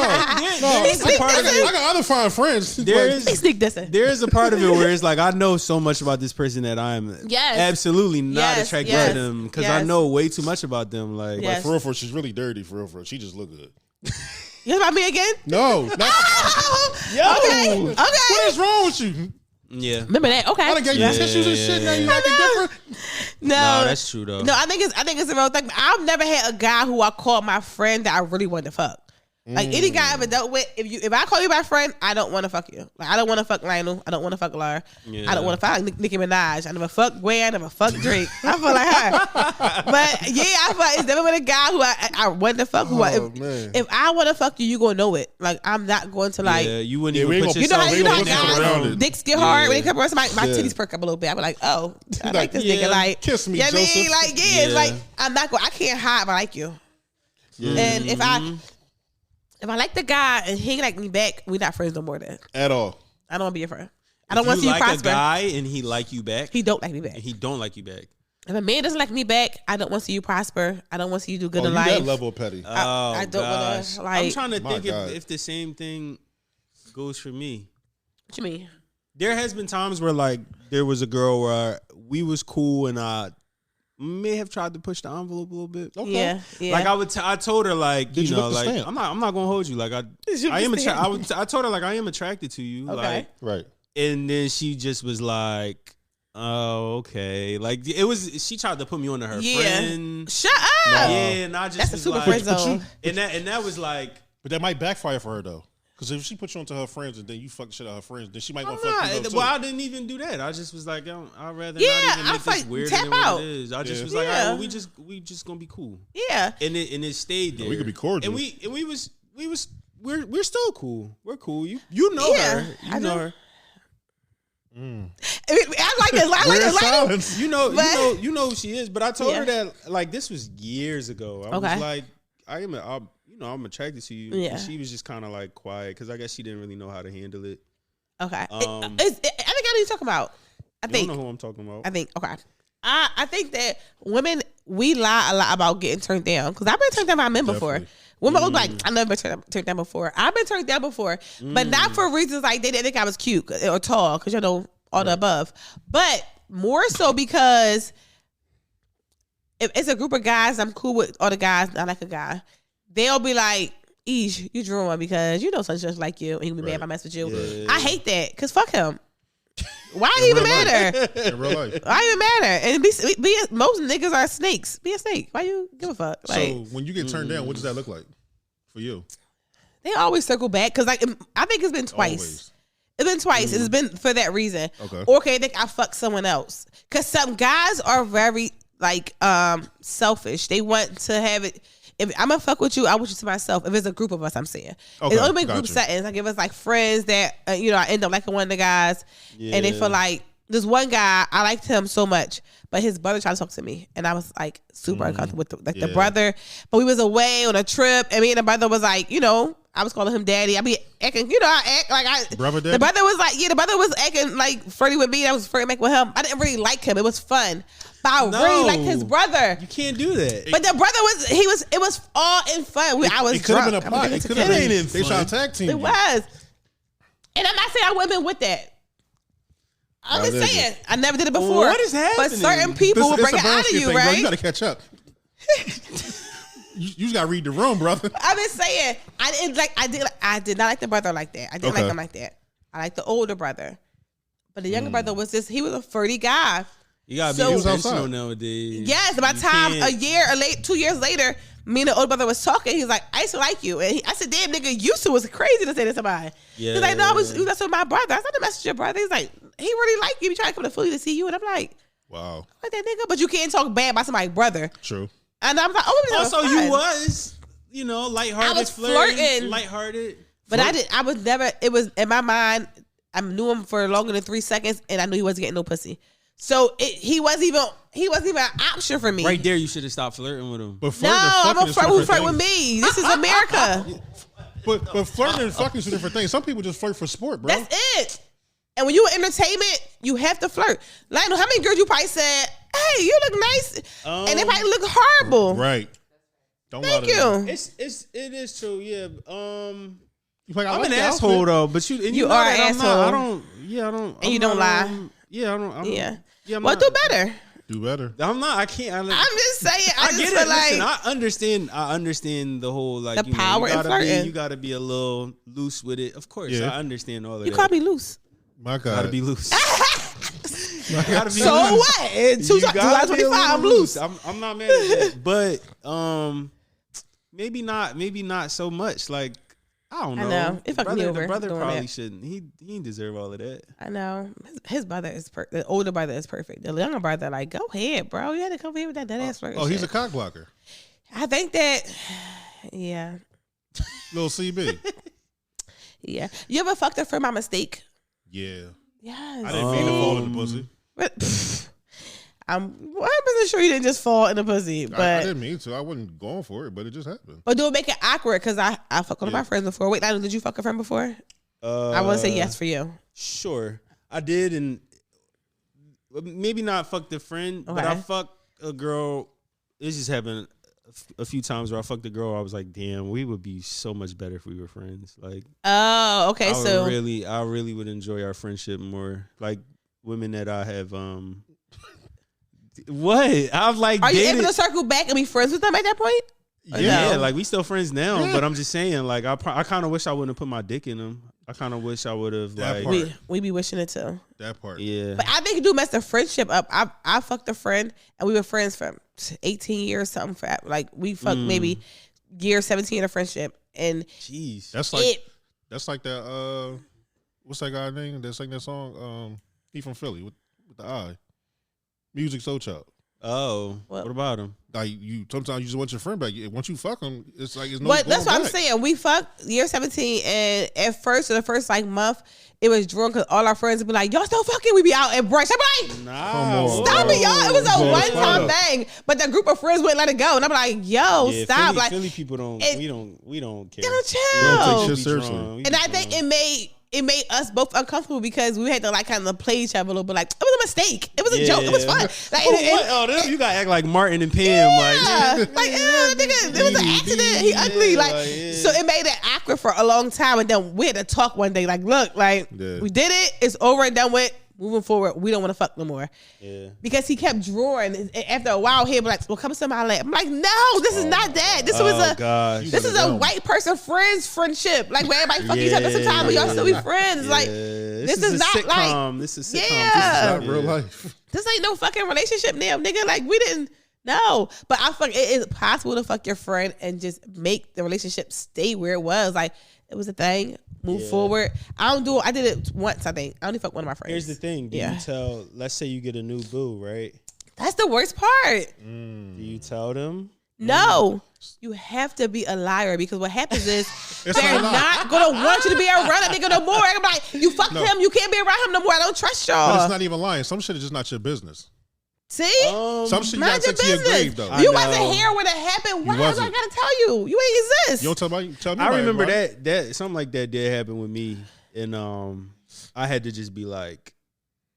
C: I got other fine friends.
B: There
C: Like,
B: is-
A: He sneak dissing.
B: There is a part of it where it's like I know so much about this person that I'm
A: Yes.
B: absolutely not
A: Yes,
B: attracted
A: yes,
B: to them because I
A: yes.
B: know way too much about them. Like,
A: Yes.
C: like, for real, for real, she's really dirty. For real, for real. She just look good.
A: You talking about me again?
C: No, not,
A: Okay.
C: what
A: Okay.
C: is wrong with you?
B: yeah,
A: Remember that? Okay.
C: I done gave you tissues and shit. Now you acting different.
A: No,
B: no, that's true though.
A: No, I think it's a real thing. I've never had a guy who I called my friend that I really wanted to fuck. Like any guy I ever dealt with, if I call you my friend, I don't want to fuck you. Like I don't want to fuck Lionel. I don't want to fuck Lar.
B: Yeah.
A: I don't want to fuck Nicki Minaj. I never fucked Gwen. I never fucked Drake. I feel like her. But yeah, I feel like it's never been a guy who I wanted to fuck.
C: Man.
A: If I want to fuck you, you gonna know it. Like I'm not going to like.
B: Yeah, you wouldn't
C: Yeah, we
B: even
C: ain't
B: put
C: gonna-
A: You
B: yourself
A: know how
C: we ain't
A: guys,
C: gonna around it.
A: dicks get hard when they
B: Yeah.
A: come around. My
C: Yeah.
A: titties perk up a little bit. I be like, oh, I like this
B: yeah.
A: nigga. Like,
C: Kiss me,
A: you know what I mean?
C: Joseph.
A: Like, yeah, it's
B: Yeah.
A: like I'm not going. I can't hide if I like you.
C: Yeah.
A: And if I like the guy and he like me back, we not friends no more. Then
C: At all.
A: I don't want to be your friend. I don't
B: If
A: want to see you
B: like
A: prosper.
B: a guy and he like you back,
A: He don't like me back.
B: and he don't like you back.
A: If a man doesn't like me back, I don't want to see you prosper. I don't want to see you do good
C: Oh,
A: in
C: you
A: life.
C: that level of petty.
B: Oh,
A: I don't wanna,
B: gosh.
A: like-
B: I'm trying to
C: My
B: think
C: God.
B: if the same thing goes for me.
A: What you mean?
B: There has been times where like there was a girl where we was cool and I may have tried to push the envelope a little bit.
C: Okay.
A: Yeah, yeah.
B: Like I told her like
C: Did you
B: know
C: look the
B: like
C: stamp?
B: I'm not gonna hold you like
A: you
B: I am
A: look the
B: I told her like I am attracted to you
A: Okay.
B: like
C: Right.
B: and then she just was like oh okay like it was she tried to put me on to her
A: Yeah.
B: friend
A: Shut up.
B: yeah and I just
A: That's a
B: was
A: super
B: like,
A: friend zone.
B: and that was like
C: But that might backfire for her though. Because if she puts you onto her friends and then you fuck shit out of her friends, then she might
B: I'm
C: want to fuck you
B: not,
C: too.
B: well I didn't even do that I just was like I'd rather
A: Yeah,
B: not even
A: I'm
B: make this
A: like,
B: weirder
A: tap
B: than what
A: out.
B: it is I just
C: Yeah.
B: was like
A: Yeah.
B: all right, well, we just gonna be cool
A: Yeah.
B: and it stayed there
C: we could be cordial.
B: and we're still cool. We're cool. You know
A: Yeah,
B: her.
A: I
B: You know
A: do.
B: her.
A: I like this. I like
C: Weird
A: this.
C: silence.
B: You know
A: But-
B: you know who she is. But I told her
A: Yeah.
B: that like this was years ago. I
A: Okay.
B: was like I'm attracted to you.
A: Yeah.
B: And she was just kind of like quiet because I guess she didn't really know how to handle it.
A: Okay.
B: Um,
A: I think I know what you're talking about. I
B: You
A: think.
B: don't know who I'm talking about.
A: I think. Okay. I think that women we lie a lot about getting turned down because I've been turned down by men before.
C: Definitely.
A: Women look like I never been turned down before. I've been turned down before, but not for reasons like they didn't think I was cute or tall because you know all the above, but more so because if it's a group of guys, I'm cool with all the guys. I like a guy. They'll be like, "Eesh, you drawing because you know such just like you, and he'll be mad if I mess with you."
B: Yeah.
A: I hate that because fuck him. Why he even
C: real life.
A: matter?
C: In real life.
A: Why even matter? And most niggas are snakes. Be a snake. Why you give a fuck? Like
C: So when you get turned down, what does that look like for you?
A: they always circle back because like I think it's been twice.
C: Always.
A: It's been twice. It's been for that reason.
C: Okay.
A: Or okay, I think I fucked someone else. Because some guys are very like selfish. They want to have it. If I'm gonna fuck with you, I want you to myself. If it's a group of us, I'm saying
C: Okay,
A: it's only been group
C: gotcha.
A: settings. Like if it's like friends that I end up liking one of the guys, and they
B: Yeah.
A: feel like this one guy I liked him so much, but his brother tried to talk to me, and I was like super uncomfortable with the
C: Yeah.
A: brother. But we was away on a trip, and me and the brother was like, I was calling him daddy. I be acting, I act like I.
C: Brother daddy?
A: The brother was like, the brother was acting like flirty with me. I was flirting back with him. I didn't really like him. It was fun, but I really liked his brother.
B: You can't do that.
A: But the brother it was all in fun. I was
C: It could have
A: drunk.
C: been a plot.
A: I'm
C: It
A: gonna
C: could
A: get
C: have
A: into
C: been.
B: ain't
C: They
B: fun.
C: trying to tag team
A: it
C: you.
A: was. And I'm not saying I wouldn't have been with that. I'm
C: Nah,
A: just
C: nigga.
A: saying. I never did it before.
B: What is
A: But
B: happening?
A: certain people will
C: It's
A: bring
C: a
A: it out of
C: bullshit
A: you,
C: thing, bro.
A: right?
C: You got to catch up. you just got to read the room, brother.
A: I've been saying I did not like the brother like that. I didn't like
C: Okay.
A: him like that. I like the older brother. But the younger brother was he was a flirty guy.
B: You gotta
A: So-
B: be
A: He was
B: intentional
C: outside.
B: nowadays.
A: Yes, by the time
B: can't-
A: a year or 2 years later, me and the older brother was talking. He's like, I used to like you. And I said, damn, nigga, used to was crazy to say to somebody.
B: Yeah.
A: He's like, no, I was that's with my brother. I said, the message to your brother. He's like, he really like you. He trying to come to Philly to see you. And I'm like,
C: Wow.
A: like that nigga. But you can't talk bad about somebody's brother.
C: True.
A: And I'm like, oh,
B: Also, you was, lighthearted,
A: I was
B: flirting,
A: flirting.
B: lighthearted.
A: But I was never, it was in my mind, I knew him for longer than 3 seconds and I knew he wasn't getting no pussy. So he wasn't even an option for me.
B: Right there, you should have stopped flirting with him.
C: But flirting
A: No,
C: and
A: I'm
C: fucking
A: a
C: is
A: flirt who
C: different
A: flirt with
C: things.
A: me. This is America.
C: But flirting and fucking is a different thing. Some people just flirt for sport, bro.
A: That's it. And when you in entertainment, you have to flirt. Like, how many girls you probably said, hey, you look nice. And they probably look horrible.
C: Right. Don't
A: Thank
C: lie to them.
A: you.
B: It is true, yeah.
C: You like, I
B: I'm
C: like
B: an
C: the
B: asshole
C: outfit.
B: though, but you
A: You
B: know
A: are
B: that
A: an
B: I'm not-
A: asshole.
B: I don't.
A: And you don't lie.
B: Yeah, I don't.
A: Yeah.
B: Yeah, I'm
A: Well,
B: not,
A: do better.
C: Do better.
B: I'm not. I can't.
A: I'm just saying. I just
B: get
A: feel
B: it.
A: like
B: Listen, I understand the whole
A: The power in
B: you
A: flirting.
B: you gotta be a little loose with it. Of course,
C: Yeah.
B: I understand all of
A: you
B: that.
A: call me loose.
C: My God.
B: Gotta be loose. Gotta be
A: So
B: loose.
A: what? In
B: You gotta be a
A: 2025, I'm
B: little
A: loose.
B: I'm not mad at that, but maybe not so much. Like I don't know.
A: I know. It fucked me over
B: The brother
A: doing
B: probably
A: that.
B: shouldn't. He didn't deserve all of that.
A: I know. His brother is the older brother is perfect. The younger brother, like, go ahead, bro. You had to come here with that ass flirt.
C: Oh, he's a
A: shit.
C: cock blocker.
A: I think that. Yeah.
C: Little CB.
A: Yeah. You ever fucked a friend by mistake?
C: Yeah.
A: Yes.
C: I didn't mean to fall in the pussy.
A: But I'm 100% sure you didn't just fall in the pussy, but
C: I didn't mean to. I wasn't going for it, but it just happened.
A: but do it make it awkward? Because I fucked one of my friends before. Wait, Lionel, did you fuck a friend before? I want to say yes for you.
B: Sure, I did, and maybe not fucked a friend, but I
A: Okay.
B: fucked a girl. This just happened a few times where I fucked a girl. I was like, damn, we would be so much better if we were friends. Like,
A: Oh, okay. So
B: I really would enjoy our friendship more. Like women that I have. What I've like.
A: are you
B: dated.
A: able to circle back and be friends with them at that point? Or
B: Yeah,
A: no?
B: like we still friends now,
C: Yeah.
B: but I'm just saying, like I kind of wish I wouldn't have put my dick in them. I kind of wish I would have
C: That
B: like,
C: part.
A: we be wishing it too.
C: That part.
B: yeah.
A: But I think it do mess the friendship up. I fucked a friend and we were friends for 18 years, something for like we fucked maybe year 17 of friendship, and
B: Jeez,
C: That's like
A: it
C: that's like that. What's that guy name that sang that song? He from Philly with the eye. Music So Child.
B: oh,
A: What?
B: what about him?
C: Like you, sometimes you just want your friend back. Once you fuck him, it's like it's no.
A: but that's
C: going
A: what I'm
C: back.
A: saying. We fucked year 17, and at first, for the first like month, it was drawn because all our friends would be like, "Y'all still fucking?" We be out at brunch. I'm like,
B: Nah,
C: Come on.
A: "Stop it, y'all!" It was a
C: Whoa,
A: one
C: stop
A: time
C: it.
A: thing, but the group of friends wouldn't let it go, and I'm like, "Yo,
B: yeah,
A: stop!"
B: Philly,
A: like,
B: Philly people don't.
A: it-
B: We don't care.
A: yo, chill.
C: Don't take
B: We
C: shit seriously.
B: drunk, we
A: And I think
B: drunk.
A: it made us both uncomfortable because we had to like kind of play each other a little bit. Like it was a mistake. It was a joke. It was fun. Like,
B: You gotta act like Martin and Pam.
A: yeah,
B: Like,
A: like nigga, it was an accident. He ugly. Like,
B: yeah.
A: so it made it awkward for a long time. And then we had to talk one day. Like, look, like
C: Yeah.
A: we did it. It's over and done with. Moving forward, we don't want to fuck no more.
B: yeah.
A: Because he kept drawing. And after a while, he'd be like, "Well, come to my lap." I'm like, "No, this is not that. This was
B: Oh
A: a."
B: gosh.
A: This is a white person friendship. Like where everybody fuck each other sometimes, but y'all still be friends. Like this is
B: a
A: not
B: sitcom.
A: like
B: This is sitcom.
A: Yeah.
C: Not real life.
A: this ain't no fucking relationship now, nigga. Like we didn't know. But I fuck it is possible to fuck your friend and just make the relationship stay where it was. Like it was a thing. Move
B: Yeah.
A: forward. I did it once, I think. I only fuck one of my friends.
B: Here's the thing. Do
A: Yeah.
B: you tell? Let's say you get a new boo, right?
A: That's the worst part.
B: Do you tell them?
A: No. You have to be a liar because what happens is
C: It's
A: they're
C: not a lie.
A: not gonna want you to be around that nigga no more. I'm like, you fucked
C: No.
A: him, you can't be around him no more. I don't trust
C: But
A: y'all.
C: it's not even lying. Some shit is just not your business.
A: See?
C: Some shit you
A: Mind
C: gotta
A: your
C: take to your
A: business.
C: grave though.
B: I
A: You
B: know.
A: wasn't here when it happened. Why do I
C: wasn't.
A: gotta tell you? You ain't exist.
C: You don't tell me. Tell me.
B: I
C: about
B: remember
C: everybody.
B: that something like that did happen with me, and I had to just be like,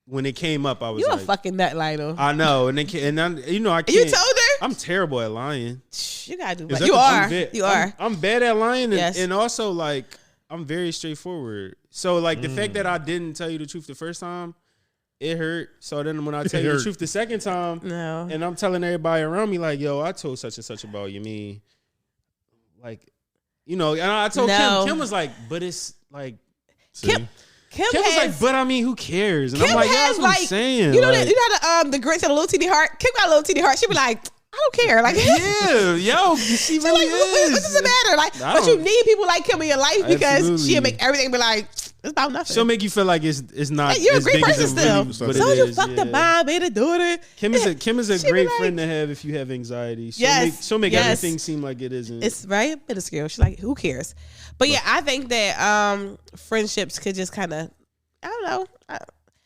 B: when it came up, I was
A: You
B: like,
A: a fucking nut, Lionel.
B: I know, and then I
A: You
B: can't.
A: told her?
B: I'm terrible at lying.
A: You gotta do
C: Is
A: better.
C: that
A: You
C: the-
A: are.
B: Ve-
A: You are.
B: I'm bad at lying, and,
A: Yes.
B: and also like I'm very straightforward. So like the fact that I didn't tell you the truth the first time, it hurt. So then when I tell you the
C: hurt.
B: truth the second time,
A: No.
B: and I'm telling everybody around me like, yo, I told such and such about you. Me, like, and I told
A: No.
B: Kim. Kim was like, but it's like,
C: See?
A: Kim- Kim
B: was
A: has,
B: like, but I mean, who cares? And
A: Kim
B: I'm like, yeah,
A: has
B: that's what
A: like,
B: I'm saying.
A: you know,
B: like,
A: you know the Grinch had a little teeny heart. Kim got a little teeny heart. She be like, I don't care. Like,
B: yeah, yo, she really
A: like,
B: is.
A: what does it matter? Like,
B: I
A: but you
B: don't-
A: need people like Kim in your life because
B: Absolutely.
A: she'll make everything be like, it's about nothing.
B: She'll make you feel like it's not.
A: Like, you're a
B: as
A: great
B: big as
A: person
B: it
A: still.
B: really-
C: So
B: but
A: So
B: it
A: you
B: is,
A: fuck the
B: yeah.
A: mom and the daughter.
B: Kim is a
A: She be
B: great
A: like-
B: friend to have if you have anxiety.
A: Yes,
B: She'll make
A: yes.
B: everything seem like it isn't.
A: It's very minuscule. She's like, who cares? But yeah, I think that friendships could just kind of, I don't know.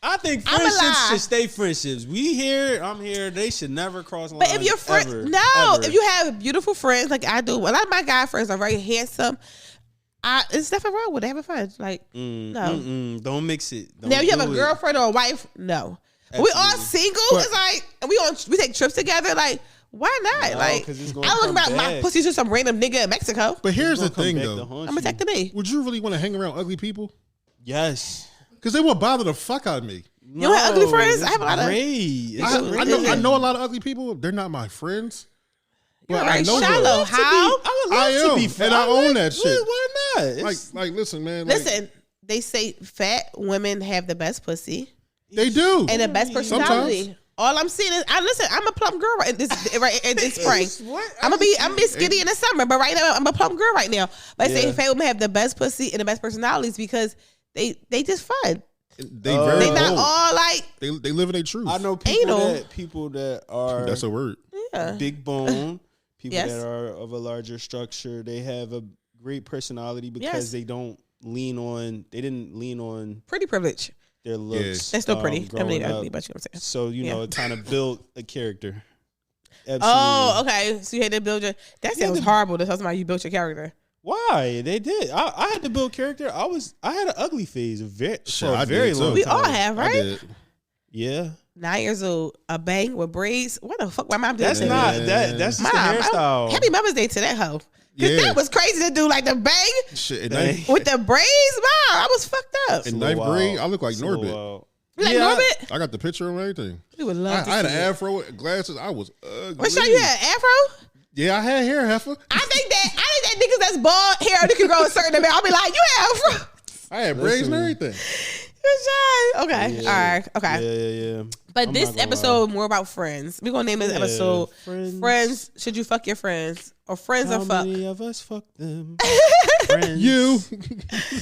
B: I think
A: I'm
B: friendships
A: alive.
B: should stay friendships. We here, I'm here. They should never cross lines.
A: But if you're
B: ever,
A: no,
B: ever.
A: if you have beautiful friends like I do, a lot of my guy friends are very handsome. It's nothing wrong with it. Having fun. Like, no.
B: Don't mix it. Don't
A: Now, if you have a
B: do it.
A: girlfriend or a wife, no. We all
B: Absolutely.
A: single.
C: But-
A: It's like, and we take trips together. Like, why not?
B: No,
A: like,
B: 'cause it's gonna
A: I look
B: come
A: about my
B: back.
A: pussy to some random nigga in Mexico.
C: But here's the
B: It's gonna
C: thing,
B: come back to
C: though.
B: haunt
A: I'm gonna
B: you.
A: take the knee.
C: Would you really want to hang around ugly people?
B: Yes.
C: Because they will bother the fuck out of me.
A: You know what, ugly friends?
B: it's
A: I have a lot of-
B: great. It's
C: I
B: great.
C: know a lot of ugly people. They're not my friends.
A: You're
C: But
A: very
C: I know them.
A: shallow. How?
B: I would love
C: I
B: to
C: am,
B: be
C: and
B: fat.
C: I own that shit.
B: Why not? It's-
C: Like, listen, man. Like,
A: Listen, they say fat women have the best pussy
C: they do.
A: and the best personality.
C: Sometimes.
A: All I'm seeing is, I'm a plump girl right this spring.
B: What?
A: I'm gonna be skinny in the summer, but right now I'm a plump girl right now. But I say
B: Yeah.
A: fat women have the best pussy and the best personalities because they just fun.
C: They
B: Oh.
C: very
A: They not
C: bold.
A: all like
C: They live in their truth.
B: I know
A: Anal.
B: people that are
C: That's a word.
A: yeah.
B: big bone, people
A: Yes.
B: that are of a larger structure. They have a great personality because
A: Yes.
B: they didn't lean on
A: Pretty privilege.
B: their looks.
A: They're still pretty. I mean,
B: growing
A: ugly,
B: up.
A: but you know what I'm saying.
B: So,
A: Yeah.
B: it kind of built a character. Absolutely.
A: Oh, okay. So you had to build your. That sounds
B: to-
A: horrible. To tell somebody you built your character.
B: Why? They did. I had to build character. I had an ugly phase for a
C: I
B: very
C: did, too.
B: long
A: We
B: time.
A: all have,
C: I
A: right?
C: did.
B: Yeah.
A: 9 years old, a bang with braids. What the fuck? My mom did
B: That's
A: that.
B: not
C: Man.
B: that's just
A: Mom,
B: a hairstyle.
A: happy Mother's Day to that hoe. Cause
C: Yeah.
A: that was crazy to do, like the bang
C: Shit. In
B: Dang.
C: ninth,
A: with the braids. Mom, I was fucked up.
C: in
B: Slow
C: ninth
B: wild.
C: grade, I look like
B: Slow
C: Norbit.
B: wild.
A: You like
B: Yeah.
A: Norbit?
C: I got the picture and everything.
A: We would love to
C: I had an
A: see it.
C: afro, glasses. I was ugly.
A: What show you had? Afro?
C: Yeah, I had hair, heifer.
A: I think that niggas that's bald hair, they can grow a certain amount. I'll be like, you had afro.
C: I had braids and
B: Listen.
C: everything.
A: Good job. Okay.
B: Yeah.
A: All right. Okay.
B: Yeah.
A: But
B: I'm
A: this
B: not gonna
A: episode more about friends. We're gonna name this
B: Yeah,
A: episode
B: friends.
A: Friends. Should you fuck your friends? Or friends
B: How
A: or fuck?
B: many of us fuck them? Friends.
C: You.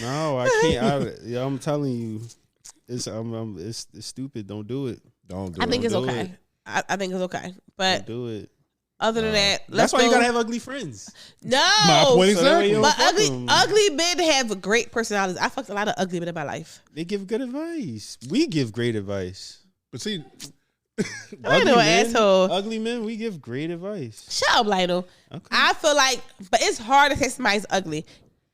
B: No, I can't. I'm telling you, it's stupid. Don't do it.
C: Don't do
A: I think
C: it.
A: it's
B: do
A: okay.
B: it.
A: I think it's okay.
B: Don't
A: But
B: do it.
A: other than that,
B: That's
A: let's
B: why you
A: go-
B: gotta have ugly friends.
A: No.
C: My point
B: So that way
C: exactly.
B: you don't
A: But
B: fuck
A: ugly,
B: them.
A: ugly men have great personalities. I fucked a lot of ugly men in my life.
B: They give good advice. We give great advice.
C: But see,
A: I ain't no asshole.
B: Ugly men, we give great advice.
A: Shut up, Lionel.
B: Okay.
A: I feel like, but it's hard to say somebody's ugly.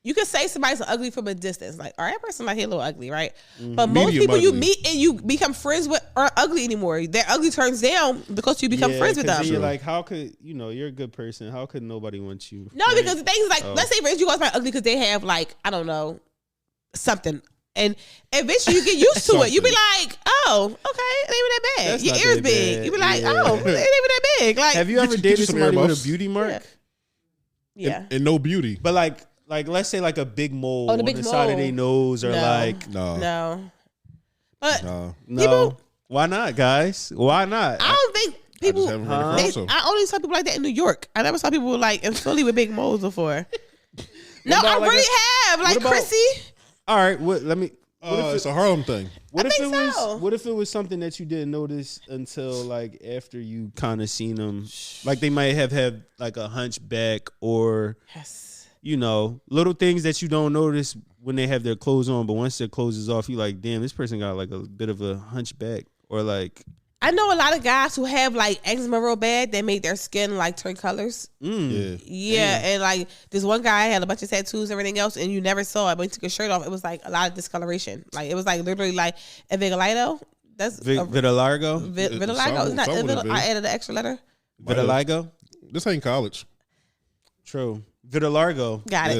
A: You can say somebody's ugly from a distance. Like, all right, that person like he a little ugly, right? But most
C: Medium
A: people you
C: ugly.
A: meet and you become friends with aren't ugly anymore. Their ugly turns down because you become
B: Yeah,
A: friends with
B: 'cause
A: them.
B: then you're like, how could you're a good person? How could nobody want you?
A: No,
B: Right?
A: because the thing is like,
B: Oh.
A: let's say for instance, you call somebody ugly because they have like, I don't know, something. And eventually you get used to it. You be like, oh, okay, it ain't even that bad.
B: That's
A: Your
B: not
A: ears
B: that
A: big.
B: bad.
A: You be like,
B: Yeah.
A: oh, it ain't even that big. Like,
B: Have you ever
C: get you
B: dated
C: some
B: somebody with
C: earmuffs.
B: a beauty mark?
A: Yeah. yeah.
C: and no beauty.
B: But like let's say like a big mole
A: Oh,
B: on
A: the big
B: the side of
A: mole.
B: their nose, or
A: No.
B: like
C: No.
A: No. But
C: No.
B: no.
A: People-
B: Why not, guys? Why not?
A: I don't think
C: I
A: people.
C: just haven't heard it
A: They,
C: also.
A: I only saw people like that in New York. I never saw people like in Philly with big moles before. No, I
B: about, like,
A: really have. Like
B: what about-
A: Chrissy.
B: All right, what? Let me. What if
C: It's a Harlem thing.
B: What
A: I
B: if
A: think
B: it was?
A: so.
B: What if it was something that you didn't notice until like after you kind of seen them? Like they might have had like a hunchback, or
A: Yes.
B: little things that you don't notice when they have their clothes on, but once their clothes is off, you like, damn, this person got like a bit of a hunchback, or like,
A: I know a lot of guys who have like eczema real bad that make their skin like turn colors.
C: Yeah.
A: Yeah, and like this one guy had a bunch of tattoos and everything else, and you never saw it. When he took his shirt off, it was like a lot of discoloration. Like it was like literally like a vitiligo. That's
B: vitiligo,
A: vitiligo. It's not.
C: Some would have been.
A: I added an extra letter.
B: vitiligo.
C: This ain't college.
B: True, vitiligo.
A: Got it.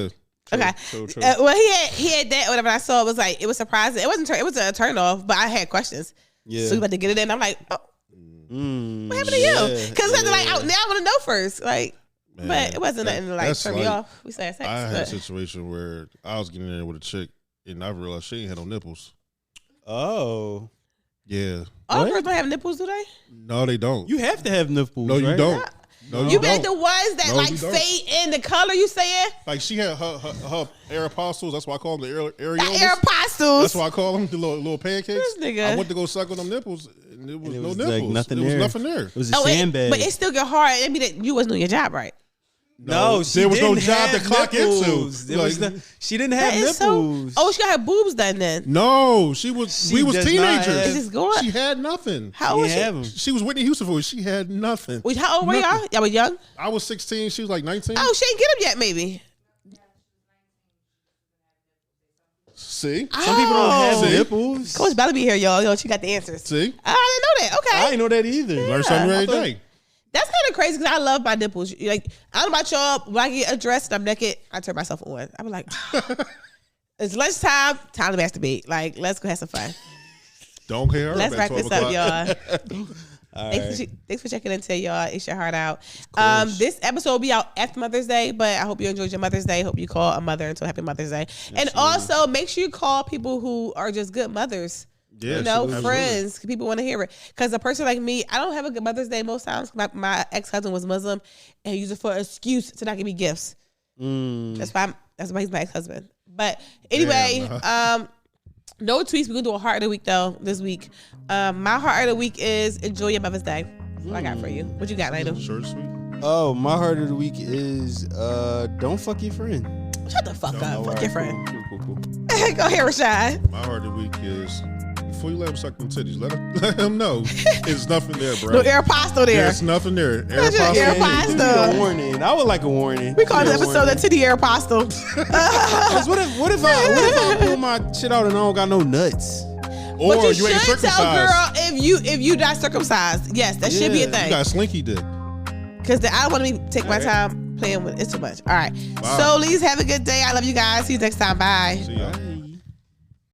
C: Yeah.
A: Okay.
B: True.
A: Well, he had that. Whatever I saw, it was like it was surprising. It wasn't. It was a turn off, but I had questions.
B: Yeah.
A: So we about to get it in. I'm like, oh, what happened to
B: yeah,
A: you? Because like now I want to know first. Like,
C: Man,
A: but it wasn't nothing to like
C: that's
A: turn me
C: like-
A: off. We said sex.
C: I had a
A: But
C: situation where I was getting in there with a chick and I realized she ain't had no nipples.
B: Oh.
C: Yeah.
A: All
B: What?
A: girls don't have nipples, do they?
C: No, they don't.
B: You have to have nipples.
C: No, you
B: right?
C: don't. No,
A: You meant the ones that
C: No,
A: like
C: you don't.
A: fade in the color, you saying?
C: Like she had her air apostles. That's why I call them the
A: The
C: areolas.
A: air apostles.
C: That's why I call them the little pancakes.
A: This nigga.
C: I went to go suck on them nipples, and it was
B: And it
C: no
B: was,
C: nipples.
B: like, nothing
C: it was
B: there.
C: nothing there.
B: It was a sandbag.
A: But it still get hard. I mean, that you wasn't doing your job right.
B: no, she
C: there was no
B: didn't
C: job
B: have
C: to clock
B: nipples.
C: into.
B: There was
C: Like,
B: she didn't have
A: That is so.
B: nipples.
A: Oh, she got her boobs done then.
C: no, she was.
B: She
C: We was
B: does not
C: teenagers.
B: have-
A: Is this going?
C: She had nothing.
A: How old was
B: She
A: she?
B: have 'em.
C: She was Whitney Houston for it. She had nothing.
A: Wait, how old were y'all? Y'all were young?
C: I was 16. She was like 19.
A: Oh, she ain't get them yet, maybe.
C: See,
B: Some people don't have
C: See?
B: nipples.
A: Coach Bella be here, y'all. Yo, she got the answers.
C: see,
A: I didn't know that. Okay.
B: I didn't know that either.
C: learn something every day.
A: That's kind of crazy because I love my nipples. Like, I don't know about y'all. When I get undressed and I'm naked, I turn myself on. I'm like, it's lunchtime, time to masturbate. Like, let's go have some fun.
C: Don't care.
A: Let's
C: About
A: wrap
C: 12
A: this up,
C: o'clock.
A: y'all.
B: All
A: Thanks,
B: right.
A: thanks for checking in today, y'all. It's your heart out.
C: course.
A: This episode will be out after Mother's Day, but I hope you enjoyed your Mother's Day. Hope you call a mother until Happy Mother's Day. And also, make sure you call people who are just good mothers.
C: Yeah,
A: You know,
C: absolutely.
A: friends. People want to hear it. Because a person like me, I don't have a good Mother's Day most times. My ex-husband was Muslim, and he used it for an excuse to not give me gifts. That's why he's my ex-husband. But anyway, no tweets. We're gonna do a heart of the week though this week. My heart of the week is enjoy your Mother's Day. That's what I got for you. What you got, Lionel?
C: Short and sweet.
B: Oh, my heart of the week is don't fuck your friend.
A: Shut the fuck up. Fuck your friend.
B: Cool.
A: Go ahead, Rashad.
C: My heart of the week is before you let him suck them titties, let him know there's nothing there, bro.
A: No apostle there.
C: There's nothing there.
A: Imagine
C: Apostle.
A: Aeropostale.
B: Give me a warning. I would like a warning.
A: We call this
B: Give me a
A: episode the
B: warning.
A: Titty Apostle.
B: 'Cause what if I pull my shit out and I don't got no nuts?
C: Or
A: But you
C: you ain't
A: should tell
C: circumcised.
A: girl if you not circumcised. Yes, that should be a
B: Yeah,
C: You
A: thing.
C: got a slinky dick.
A: Because I don't want to take my time playing with it's too much. All right.
C: Wow.
A: So, Soulies, have a good day. I love you guys. See you next time. Bye.
C: See y'all.